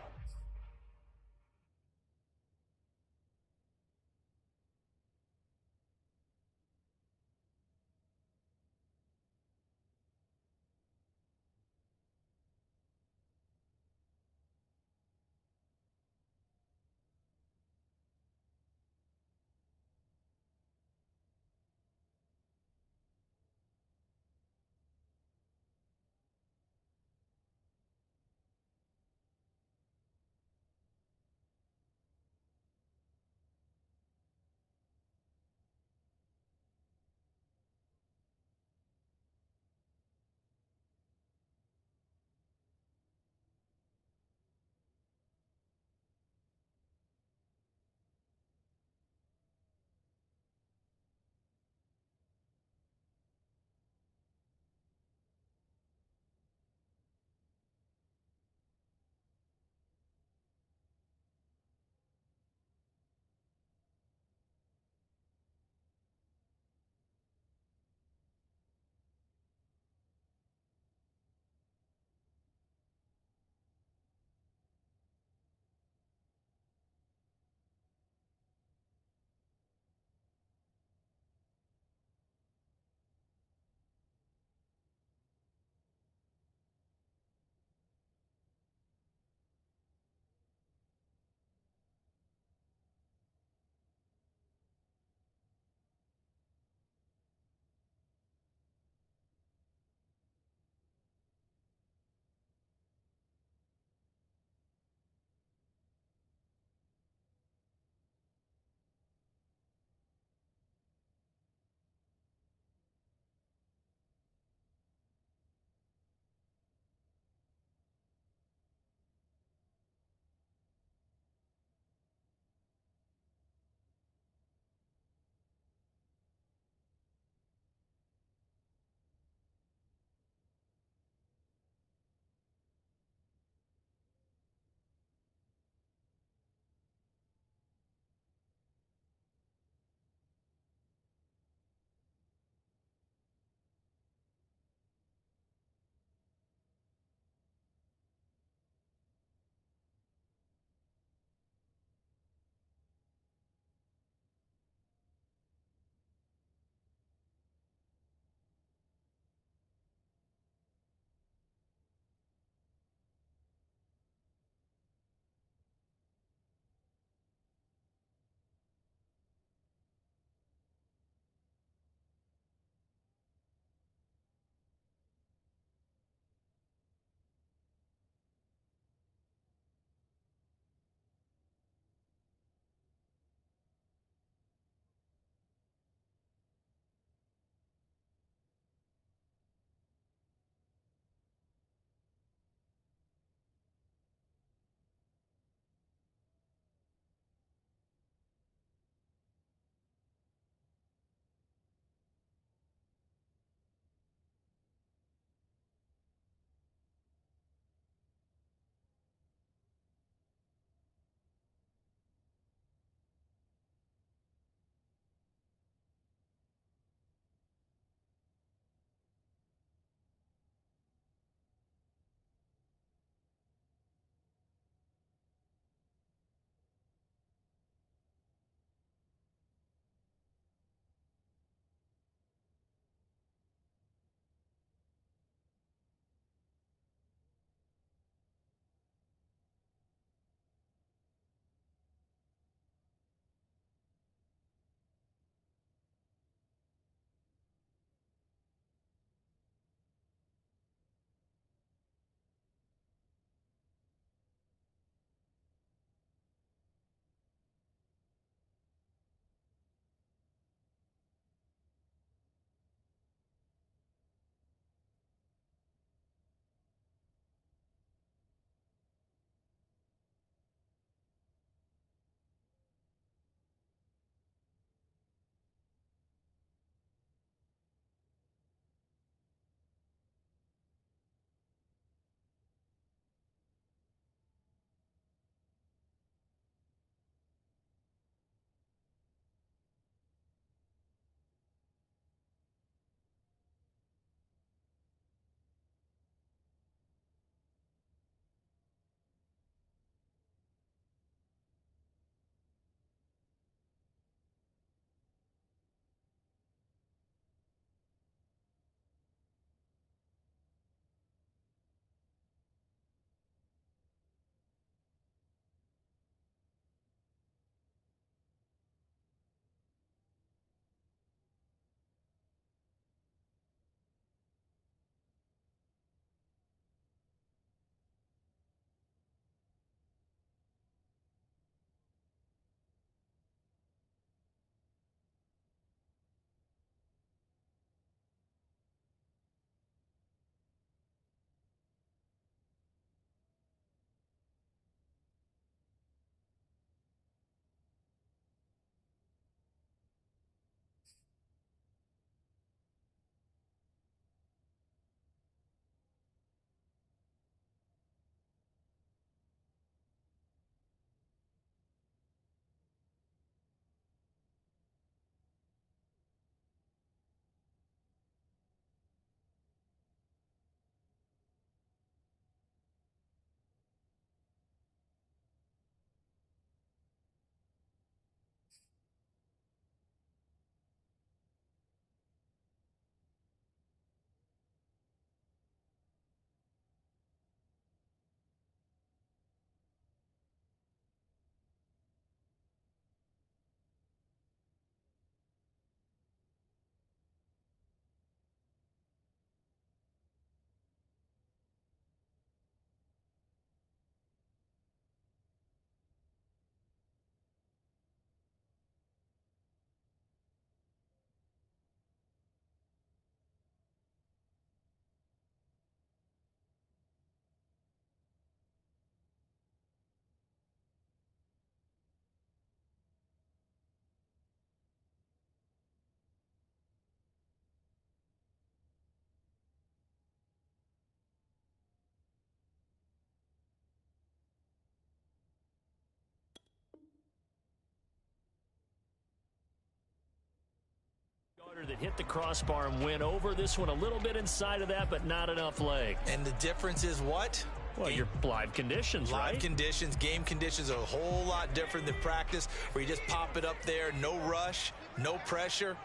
that hit the crossbar and went over. This one a little bit inside of that, but not enough leg. And the difference is what? Well, your live conditions, right? Live conditions, game conditions are a whole lot different than practice, where you just pop it up there, no rush, no pressure.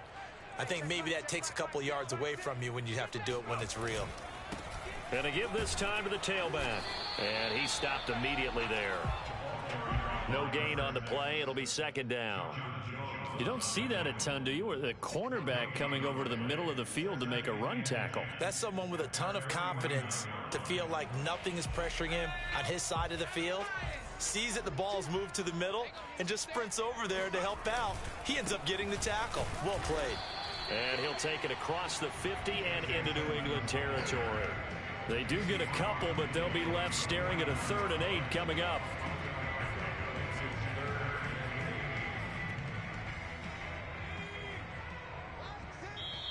I think maybe that takes a couple of yards away from you when you have to do it when it's real. And to give this time to the tailback. And he stopped immediately there. No gain on the play. It'll be second down. You don't see that a ton, do you? Or the cornerback coming over to the middle of the field to make a run tackle. That's someone with a ton of confidence to feel like nothing is pressuring him on his side of the field. Sees that the ball's moved to the middle and just sprints over there to help out. He ends up getting the tackle. Well played. And he'll take it across the 50 and into New England territory. They do get a couple, but they'll be left staring at a 3rd and 8 coming up.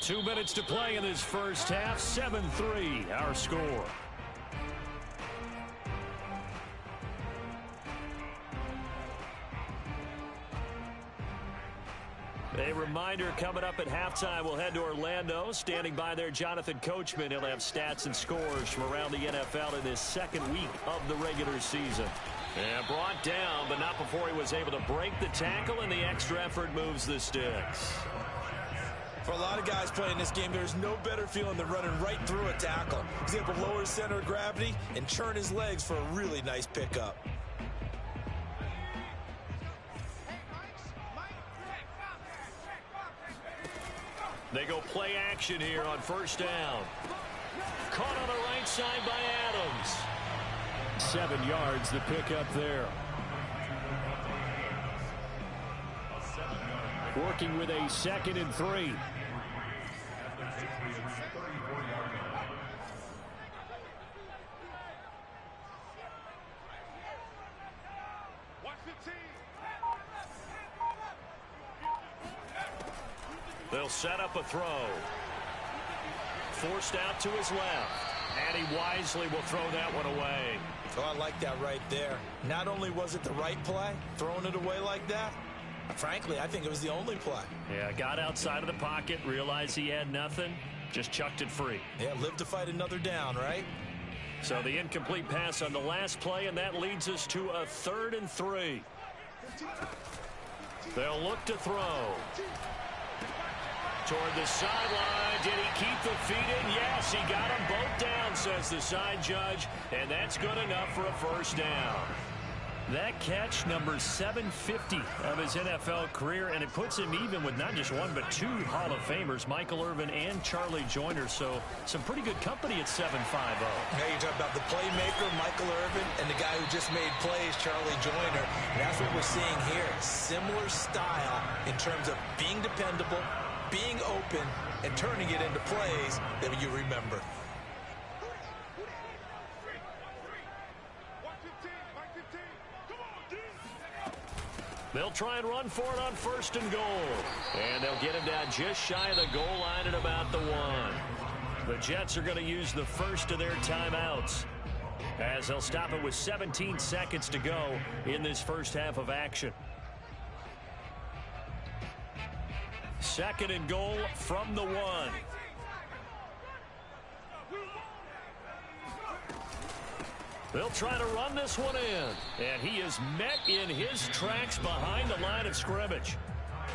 Two minutes to play in this first half. 7-3, our score. A reminder, coming up at halftime, we'll head to Orlando. Standing by there, Jonathan Coachman. He'll have stats and scores from around the NFL in his second week of the regular season. And brought down, but not before he was able to break the tackle, and the extra effort moves the sticks. For a lot of guys playing this game, there's no better feeling than running right through a tackle. He's able to lower his center of gravity and churn his legs for a really nice pickup. They go play action here on first down. Caught on the right side by Adams. 7 yards, the pickup there. Working with a 2nd and 3. They'll set up a throw. Forced out to his left. And he wisely will throw that one away. Oh, I like that right there. Not only was it the right play, throwing it away like that, frankly, I think it was the only play. Yeah, got outside of the pocket, realized he had nothing, just chucked it free. Yeah, live to fight another down, right? So the incomplete pass on the last play, and that leads us to a 3rd and 3. They'll look to throw. Toward the sideline. Did he keep the feet in? Yes, he got them both down, says the side judge, and that's good enough for a first down. That catch, number 750 of his NFL career, and it puts him even with not just one but 2 Hall of Famers, Michael Irvin and Charlie Joyner. So some pretty good company at 7'5". Now you talk about the playmaker, Michael Irvin, and the guy who just made plays, Charlie Joyner. And that's what we're seeing here. Similar style in terms of being dependable, being open, and turning it into plays that you remember. They'll try and run for it on 1st and goal. And they'll get him down just shy of the goal line at about the 1. The Jets are going to use the first of their timeouts, as they'll stop it with 17 seconds to go in this first half of action. 2nd and goal from the 1. They'll try to run this one in. And he is met in his tracks behind the line of scrimmage.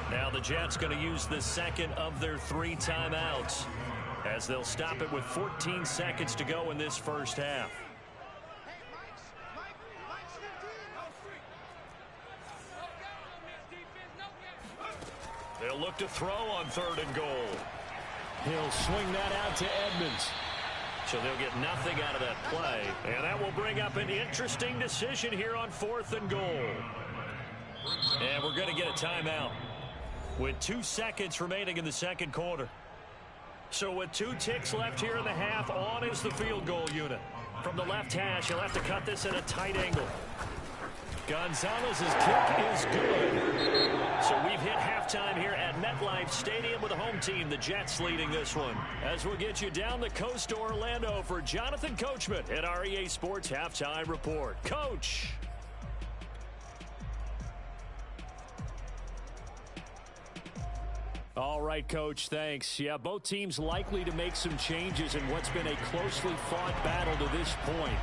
Now the Jets going to use the 2nd of their 3 timeouts, as they'll stop it with 14 seconds to go in this first half. They'll look to throw on 3rd and goal. He'll swing that out to Edmonds. So they'll get nothing out of that play. And that will bring up an interesting decision here on 4th and goal. And we're going to get a timeout with 2 seconds remaining in the 2nd quarter. So with 2 ticks left here in the half, on is the field goal unit. From the left hash, he'll have to cut this at a tight angle. Gonzalez's kick is good. So we've hit halftime here at MetLife Stadium with the home team, the Jets, leading this one. As we'll get you down the coast to Orlando for Jonathan Coachman at our EA Sports Halftime Report. Coach. All right, Coach, thanks. Yeah, both teams likely to make some changes in what's been a closely fought battle to this point.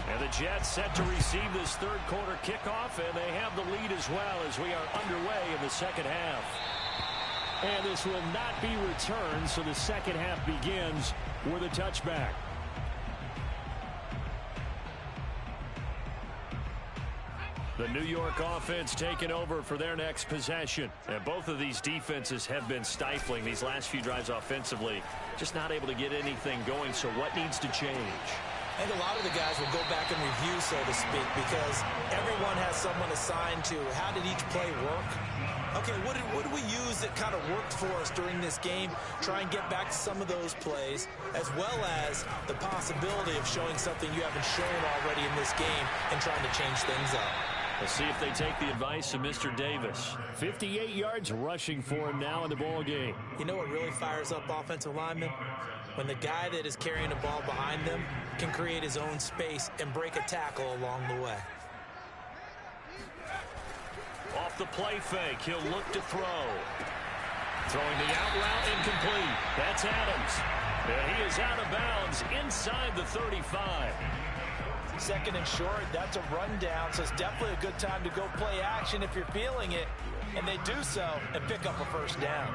And the Jets set to receive this third quarter kickoff, and they have the lead as well as we are underway in the second half. And this will not be returned, so the second half begins with a touchback. The New York offense taking over for their next possession. And both of these defenses have been stifling these last few drives offensively. Just not able to get anything going, so what needs to change? I think a lot of the guys will go back and review, so to speak, because everyone has someone assigned to how did each play work. Okay, what did we use that kind of worked for us during this game? Try and get back to some of those plays, as well as the possibility of showing something you haven't shown already in this game and trying to change things up. We'll see if they take the advice of Mr. Davis. 58 yards rushing for him now in the ball game. You know what really fires up offensive linemen? When the guy that is carrying the ball behind them can create his own space and break a tackle along the way. Off the play fake, he'll look to throw. Throwing the out route incomplete. That's Adams. And he is out of bounds inside the 35. Second and short, that's a rundown, so it's definitely a good time to go play action if you're feeling it. And they do so and pick up a first down.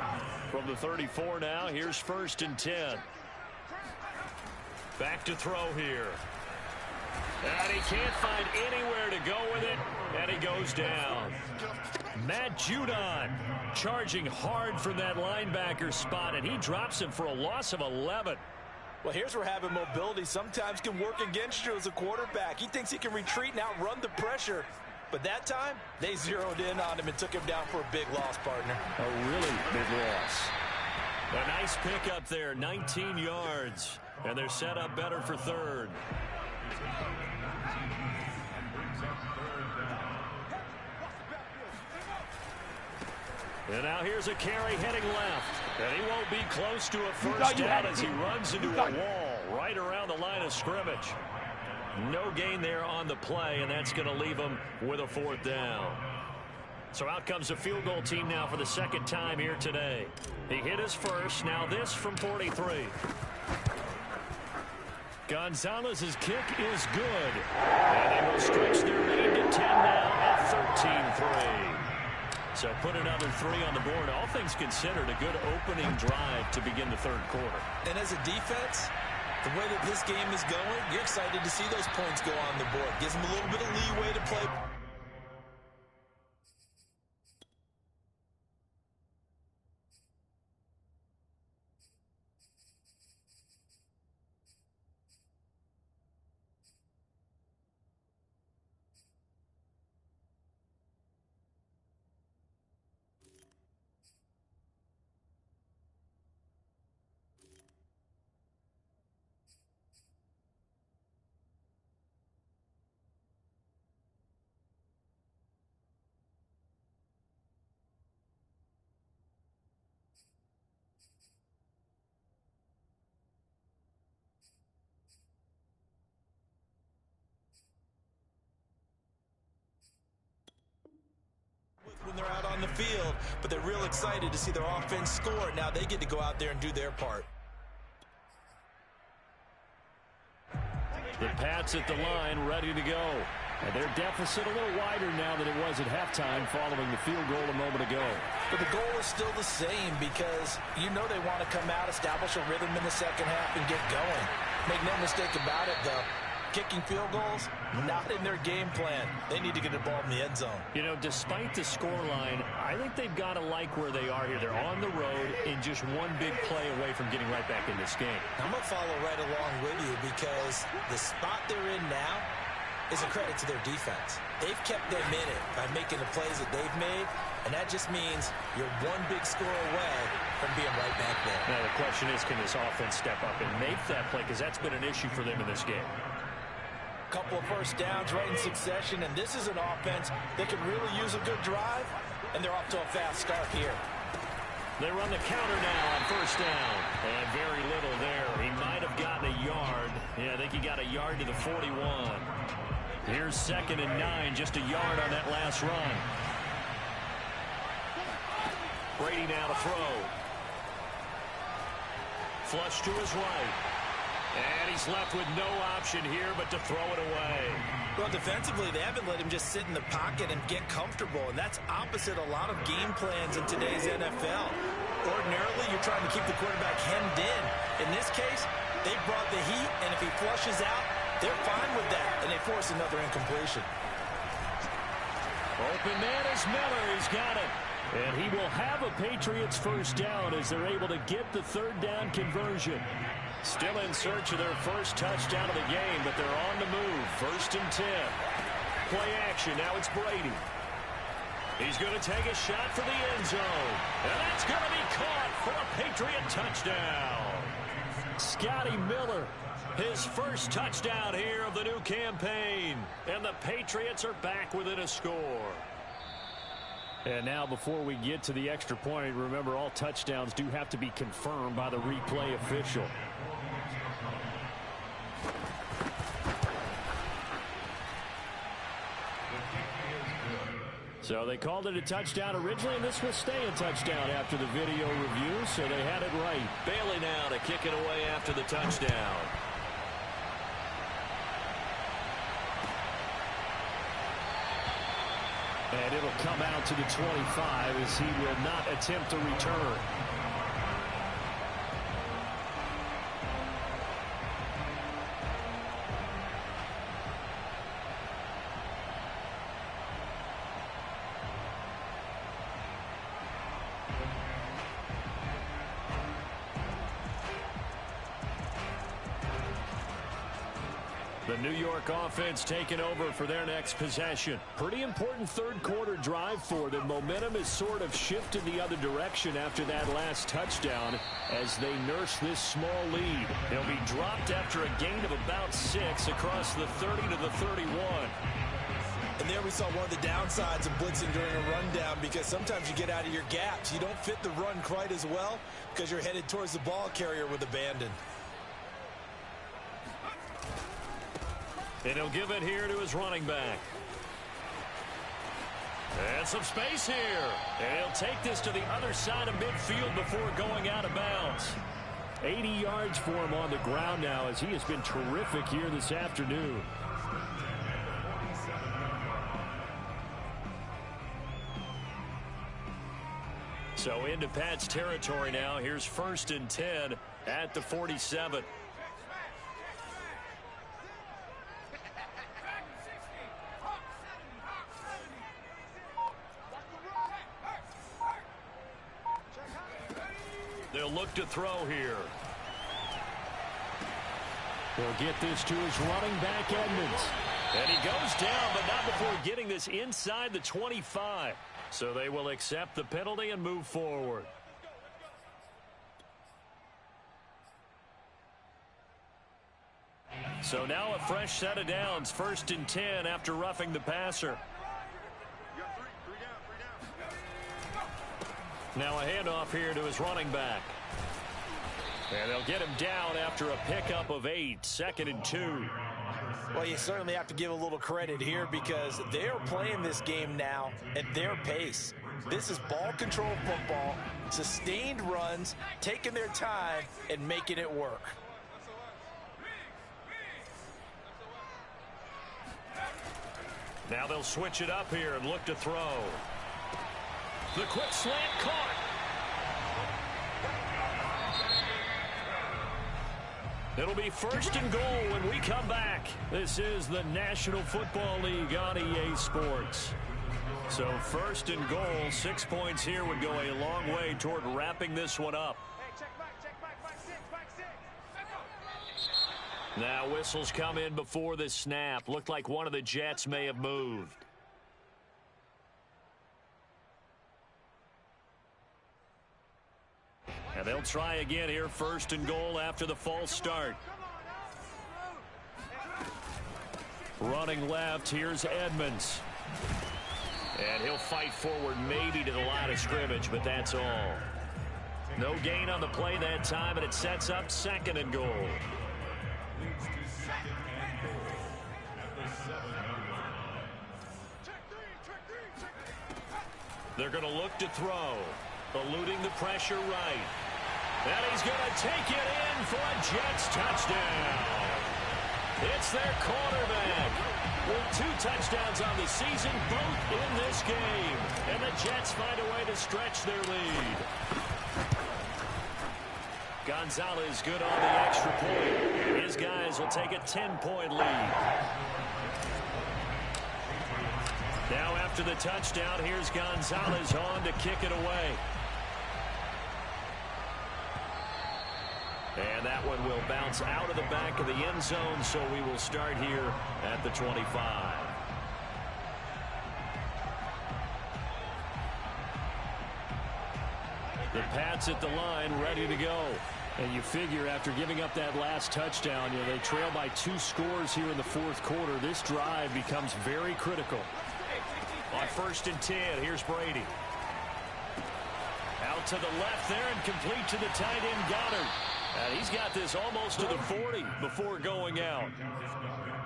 From the 34 now, here's 1st and 10. Back to throw here. And he can't find anywhere to go with it, and he goes down. Matt Judon charging hard from that linebacker spot, and he drops him for a loss of 11. Well, here's where having mobility sometimes can work against you as a quarterback. He thinks he can retreat and outrun the pressure. But that time, they zeroed in on him and took him down for a big loss, partner. A really big loss. A nice pickup there, 19 yards. And they're set up better for third. And now here's a carry heading left. And he won't be close to a first down as he runs into a wall right around the line of scrimmage. No gain there on the play, and that's going to leave him with a 4th down. So out comes the field goal team now for the second time here today. He hit his first, now this from 43. Gonzalez's kick is good. And they will stretch their lead to 10 now at 13-3. So put another 3 on the board. All things considered, a good opening drive to begin the third quarter. And as a defense, the way that this game is going, you're excited to see those points go on the board. Gives them a little bit of leeway to play. When they're out on the field, but they're real excited to see their offense score. Now they get to go out there and do their part. The Pats at the line, ready to go. And their deficit a little wider now than it was at halftime following the field goal a moment ago. But the goal is still the same because you know they want to come out, establish a rhythm in the second half, and get going. Make no mistake about it, though. Kicking field goals, not in their game plan. They need to get the ball in the end zone. You know, despite the scoreline, I think they've got to like where they are here. They're on the road and just one big play away from getting right back in this game. I'm going to follow right along with you because the spot they're in now is a credit to their defense. They've kept them in it by making the plays that they've made, and that just means you're one big score away from being right back there. Now, the question is, can this offense step up and make that play? Because that's been an issue for them in this game. Couple of first downs right in succession, and this is an offense that could really use a good drive, and they're off to a fast start here. They run the counter now on first down, and very little there. He might have gotten a yard. Yeah, I think he got a yard to the 41. Here's 2nd and 9, just a yard on that last run. Brady now to throw. Flush to his right. And he's left with no option here but to throw it away. Well, defensively, they haven't let him just sit in the pocket and get comfortable, and that's opposite a lot of game plans in today's NFL. Ordinarily, you're trying to keep the quarterback hemmed in. In this case, they brought the heat, and if he flushes out, they're fine with that, and they force another incompletion. Open man is Miller. He's got it. And he will have a Patriots first down as they're able to get the third down conversion. Still in search of their first touchdown of the game, but they're on the move. 1st and 10. Play action. Now it's Brady. He's going to take a shot for the end zone. And that's going to be caught for a Patriot touchdown. Scotty Miller, his first touchdown here of the new campaign. And the Patriots are back within a score. And now before we get to the extra point, remember all touchdowns do have to be confirmed by the replay official. So they called it a touchdown originally, and this will stay a touchdown after the video review, so they had it right. Bailey now to kick it away after the touchdown. And it'll come out to the 25 as he will not attempt to return. The New York offense taking over for their next possession. Pretty important third quarter drive for them. Momentum has sort of shifted the other direction after that last touchdown as they nurse this small lead. They'll be dropped after a gain of about 6 across the 30 to the 31. And there we saw one of the downsides of blitzing during a rundown, because sometimes you get out of your gaps. You don't fit the run quite as well because you're headed towards the ball carrier with abandon. And he'll give it here to his running back. And some space here. And he'll take this to the other side of midfield before going out of bounds. 80 yards for him on the ground now as he has been terrific here this afternoon. So into Pat's territory now. Here's 1st and 10 at the 47. They'll look to throw here. They'll get this to his running back, Edmonds. And he goes down, but not before getting this inside the 25. So they will accept the penalty and move forward. So now a fresh set of downs. 1st and 10 after roughing the passer. Now a handoff here to his running back. And they'll get him down after a pickup of 8. 2nd and 2. Well, you certainly have to give a little credit here because they're playing this game now at their pace. This is ball control football, sustained runs, taking their time and making it work. Now they'll switch it up here and look to throw. The quick slant caught. It'll be 1st and goal when we come back. This is the National Football League on EA Sports. So 1st and goal, 6 points here would go a long way toward wrapping this one up. Now whistles come in before the snap. Looked like one of the Jets may have moved. And they'll try again here, 1st and goal after the false start. Running left, here's Edmonds. And he'll fight forward maybe to the line of scrimmage, but that's all. No gain on the play that time, and it sets up 2nd and goal. They're going to look to throw. Eluding the pressure right. And he's going to take it in for a Jets touchdown. It's their quarterback with 2 touchdowns on the season, both in this game. And the Jets find a way to stretch their lead. Gonzalez good on the extra point. His guys will take a 10-point lead. Now after the touchdown, here's Gonzalez on to kick it away. And that one will bounce out of the back of the end zone, so we will start here at the 25. The Pats at the line, ready to go. And you figure after giving up that last touchdown, they trail by 2 scores here in the fourth quarter. This drive becomes very critical. On 1st and 10, here's Brady. Out to the left there and complete to the tight end Goddard. And he's got this almost to the 40 before going out.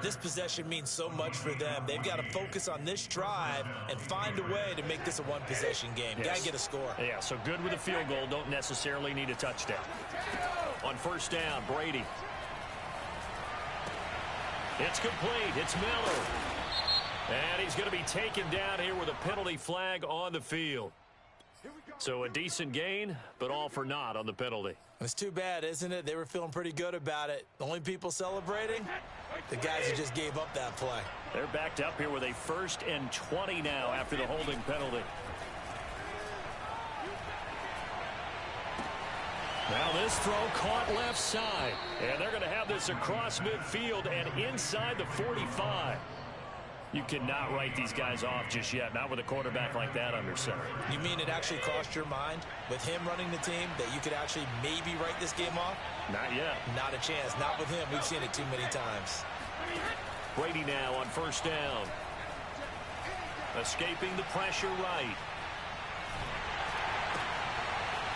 This possession means so much for them. They've got to focus on this drive and find a way to make this a one-possession game. Yes. Got to get a score. Yeah, so good with a field goal. Don't necessarily need a touchdown. On 1st down, Brady. It's complete. It's Miller. And he's going to be taken down here with a penalty flag on the field. So a decent gain, but all for naught on the penalty. It's too bad, isn't it? They were feeling pretty good about it. The only people celebrating, the guys who just gave up that play. They're backed up here with a 1st and 20 now after the holding penalty. Now this throw caught left side. And they're going to have this across midfield and inside the 45. You cannot write these guys off just yet, not with a quarterback like that under center. You mean it actually crossed your mind with him running the team that you could actually maybe write this game off? Not yet. Not a chance. Not with him. We've seen it too many times. Brady now on 1st down. Escaping the pressure right.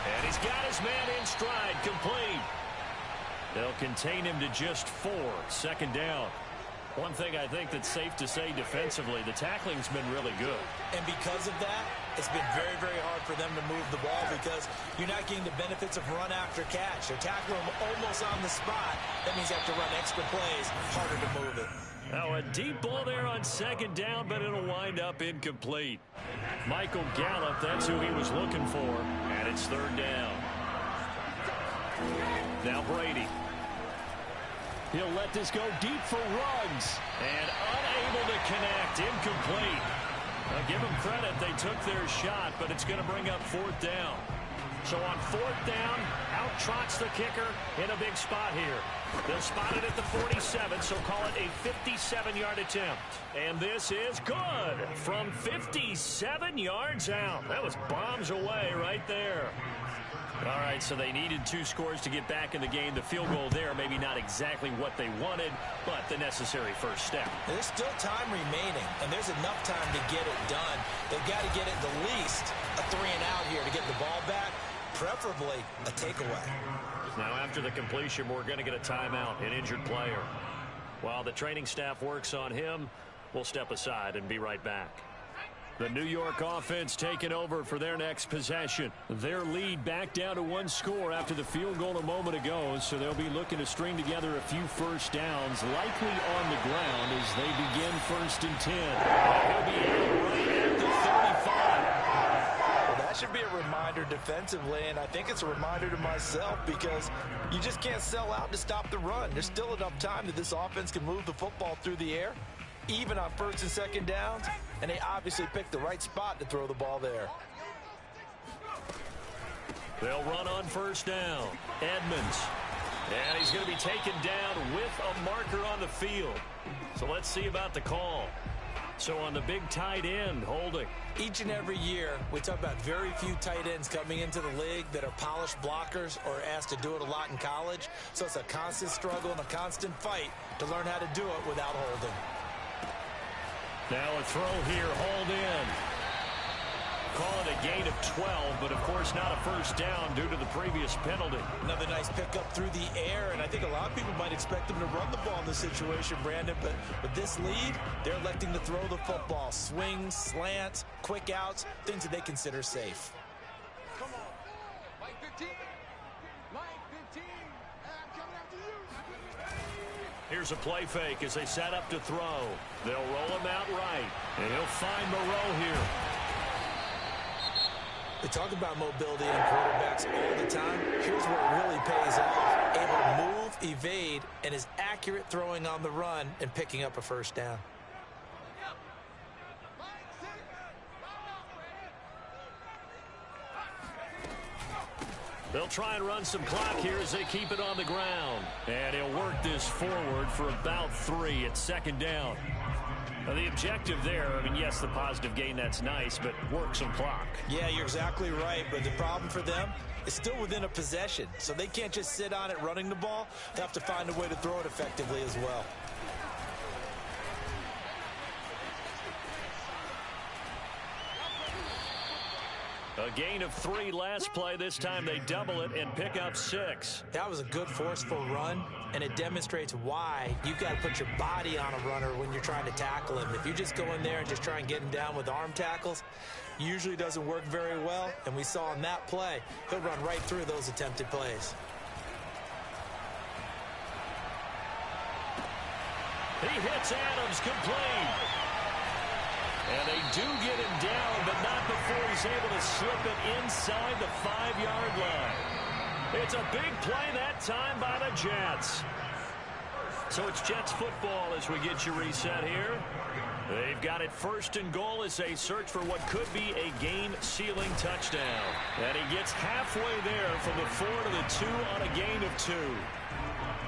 And he's got his man in stride, complete. They'll contain him to just 4. 2nd down. One thing I think that's safe to say defensively, the tackling's been really good. And because of that, it's been very, very hard for them to move the ball because you're not getting the benefits of run after catch. They're tackling them almost on the spot. That means you have to run extra plays, harder to move it. Now a deep ball there on 2nd down, but it'll wind up incomplete. Michael Gallup, that's who he was looking for, and it's 3rd down. Now Brady. He'll let this go deep for Ruggs. And unable to connect. Incomplete. Now give them credit. They took their shot, but it's going to bring up 4th down. So on 4th down, out trots the kicker in a big spot here. They'll spot it at the 47, so call it a 57-yard attempt. And this is good from 57 yards out. That was bombs away right there. All right, so they needed 2 scores to get back in the game. The field goal there, maybe not exactly what they wanted, but the necessary first step. There's still time remaining, and there's enough time to get it done. They've got to get at the least a 3-and-out here to get the ball back, preferably a takeaway. Now, after the completion, we're going to get a timeout, an injured player. While the training staff works on him, we'll step aside and be right back. The New York offense taking over for their next possession. Their lead back down to 1 score after the field goal a moment ago, so they'll be looking to string together a few first downs, likely on the ground as they begin 1st and 10. He'll be out right at the 35. Well, that should be a reminder defensively, and I think it's a reminder to myself because you just can't sell out to stop the run. There's still enough time that this offense can move the football through the air, even on 1st and 2nd downs, and they obviously picked the right spot to throw the ball there. They'll run on 1st down. Edmonds. And he's going to be taken down with a marker on the field. So let's see about the call. So on the big tight end, holding. Each and every year, we talk about very few tight ends coming into the league that are polished blockers or asked to do it a lot in college. So it's a constant struggle and a constant fight to learn how to do it without holding. Now a throw here, hauled in. Call it a gain of 12, but of course not a first down due to the previous penalty. Another nice pickup through the air, and I think a lot of people might expect them to run the ball in this situation, Brandon, but with this lead, they're electing to throw the football. Swings, slants, quick outs, things that they consider safe. Come on. 15. Line 15. I'm coming after you. Here's a play fake as they set up to throw. They'll roll him out right, and he'll find Moreau here. We talk about mobility in quarterbacks all the time. Here's where it really pays off. Able to move, evade, and is accurate throwing on the run and picking up a first down. They'll try and run some clock here as they keep it on the ground. And he'll work this forward for about 3 at second down. Now, the objective there, I mean, yes, the positive gain, that's nice, but work some clock. Yeah, you're exactly right, but the problem for them is still within a possession. So they can't just sit on it running the ball. They have to find a way to throw it effectively as well. A gain of 3 last play. This time they double it and pick up 6. That was a good forceful run, and it demonstrates why you've got to put your body on a runner when you're trying to tackle him. If you just go in there and just try and get him down with arm tackles, usually doesn't work very well, and we saw in that play, he'll run right through those attempted plays. He hits Adams complete. And they do get him down, but not before he's able to slip it inside the 5-yard line. It's a big play that time by the Jets. So it's Jets football as we get you reset here. They've got it 1st and goal as they search for what could be a game-sealing touchdown. And he gets halfway there from the 4 to the 2 on a gain of 2.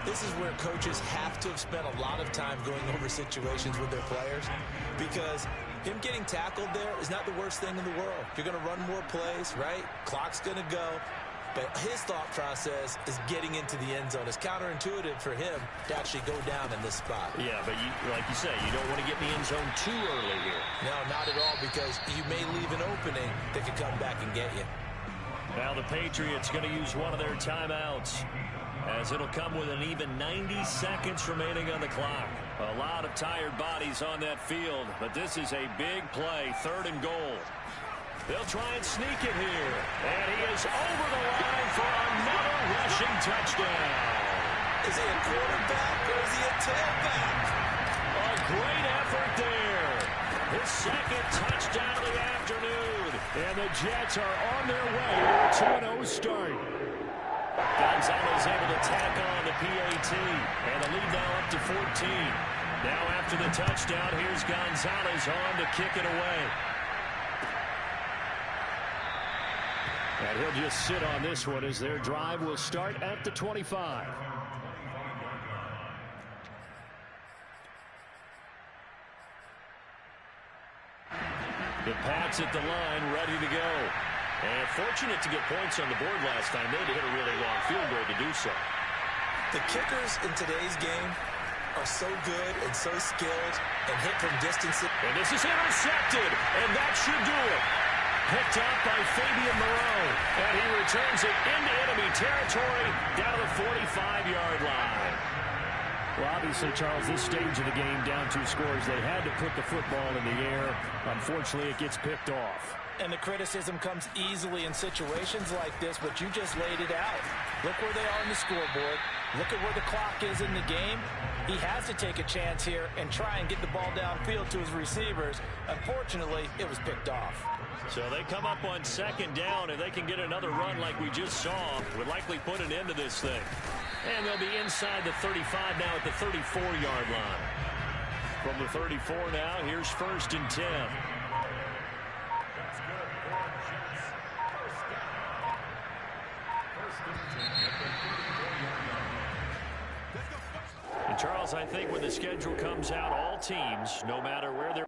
This is where coaches have to have spent a lot of time going over situations with their players, because him getting tackled there is not the worst thing in the world. You're going to run more plays, right? Clock's going to go. But his thought process is getting into the end zone. It's counterintuitive for him to actually go down in this spot. Yeah, but like you say, you don't want to get in the end zone too early here. No, not at all, because you may leave an opening that could come back and get you. Now the Patriots going to use one of their timeouts, as it'll come with an even 90 seconds remaining on the clock. A lot of tired bodies on that field, but this is a big play, 3rd and goal. They'll try and sneak it here, and he is over the line for another rushing touchdown. Is he a quarterback or is he a tailback? A great effort there. His 2nd touchdown of the afternoon, and the Jets are on their way to a 2-0 start. Gonzalez able to tack on the PAT, and the lead now up to 14. Now after the touchdown, here's Gonzalez on to kick it away. And he'll just sit on this one as their drive will start at the 25. The Pats at the line, ready to go. And fortunate to get points on the board last time. They had to hit a really long field goal to do so. The kickers in today's game are so good and so skilled and hit from distance. And this is intercepted, and that should do it. Picked up by Fabian Moreau, and he returns it into enemy territory down to the 45-yard line. Well, obviously, Charles, this stage of the game, down 2 scores, they had to put the football in the air. Unfortunately, it gets picked off. And the criticism comes easily in situations like this, but you just laid it out. Look where they are on the scoreboard. Look at where the clock is in the game. He has to take a chance here and try and get the ball downfield to his receivers. Unfortunately, it was picked off. So they come up on 2nd down, and they can get another run like we just saw. Would likely put an end to this thing. And they'll be inside the 35 now at the 34-yard line. From the 34 now, here's 1st and 10. And Charles, I think when the schedule comes out, all teams, no matter where they're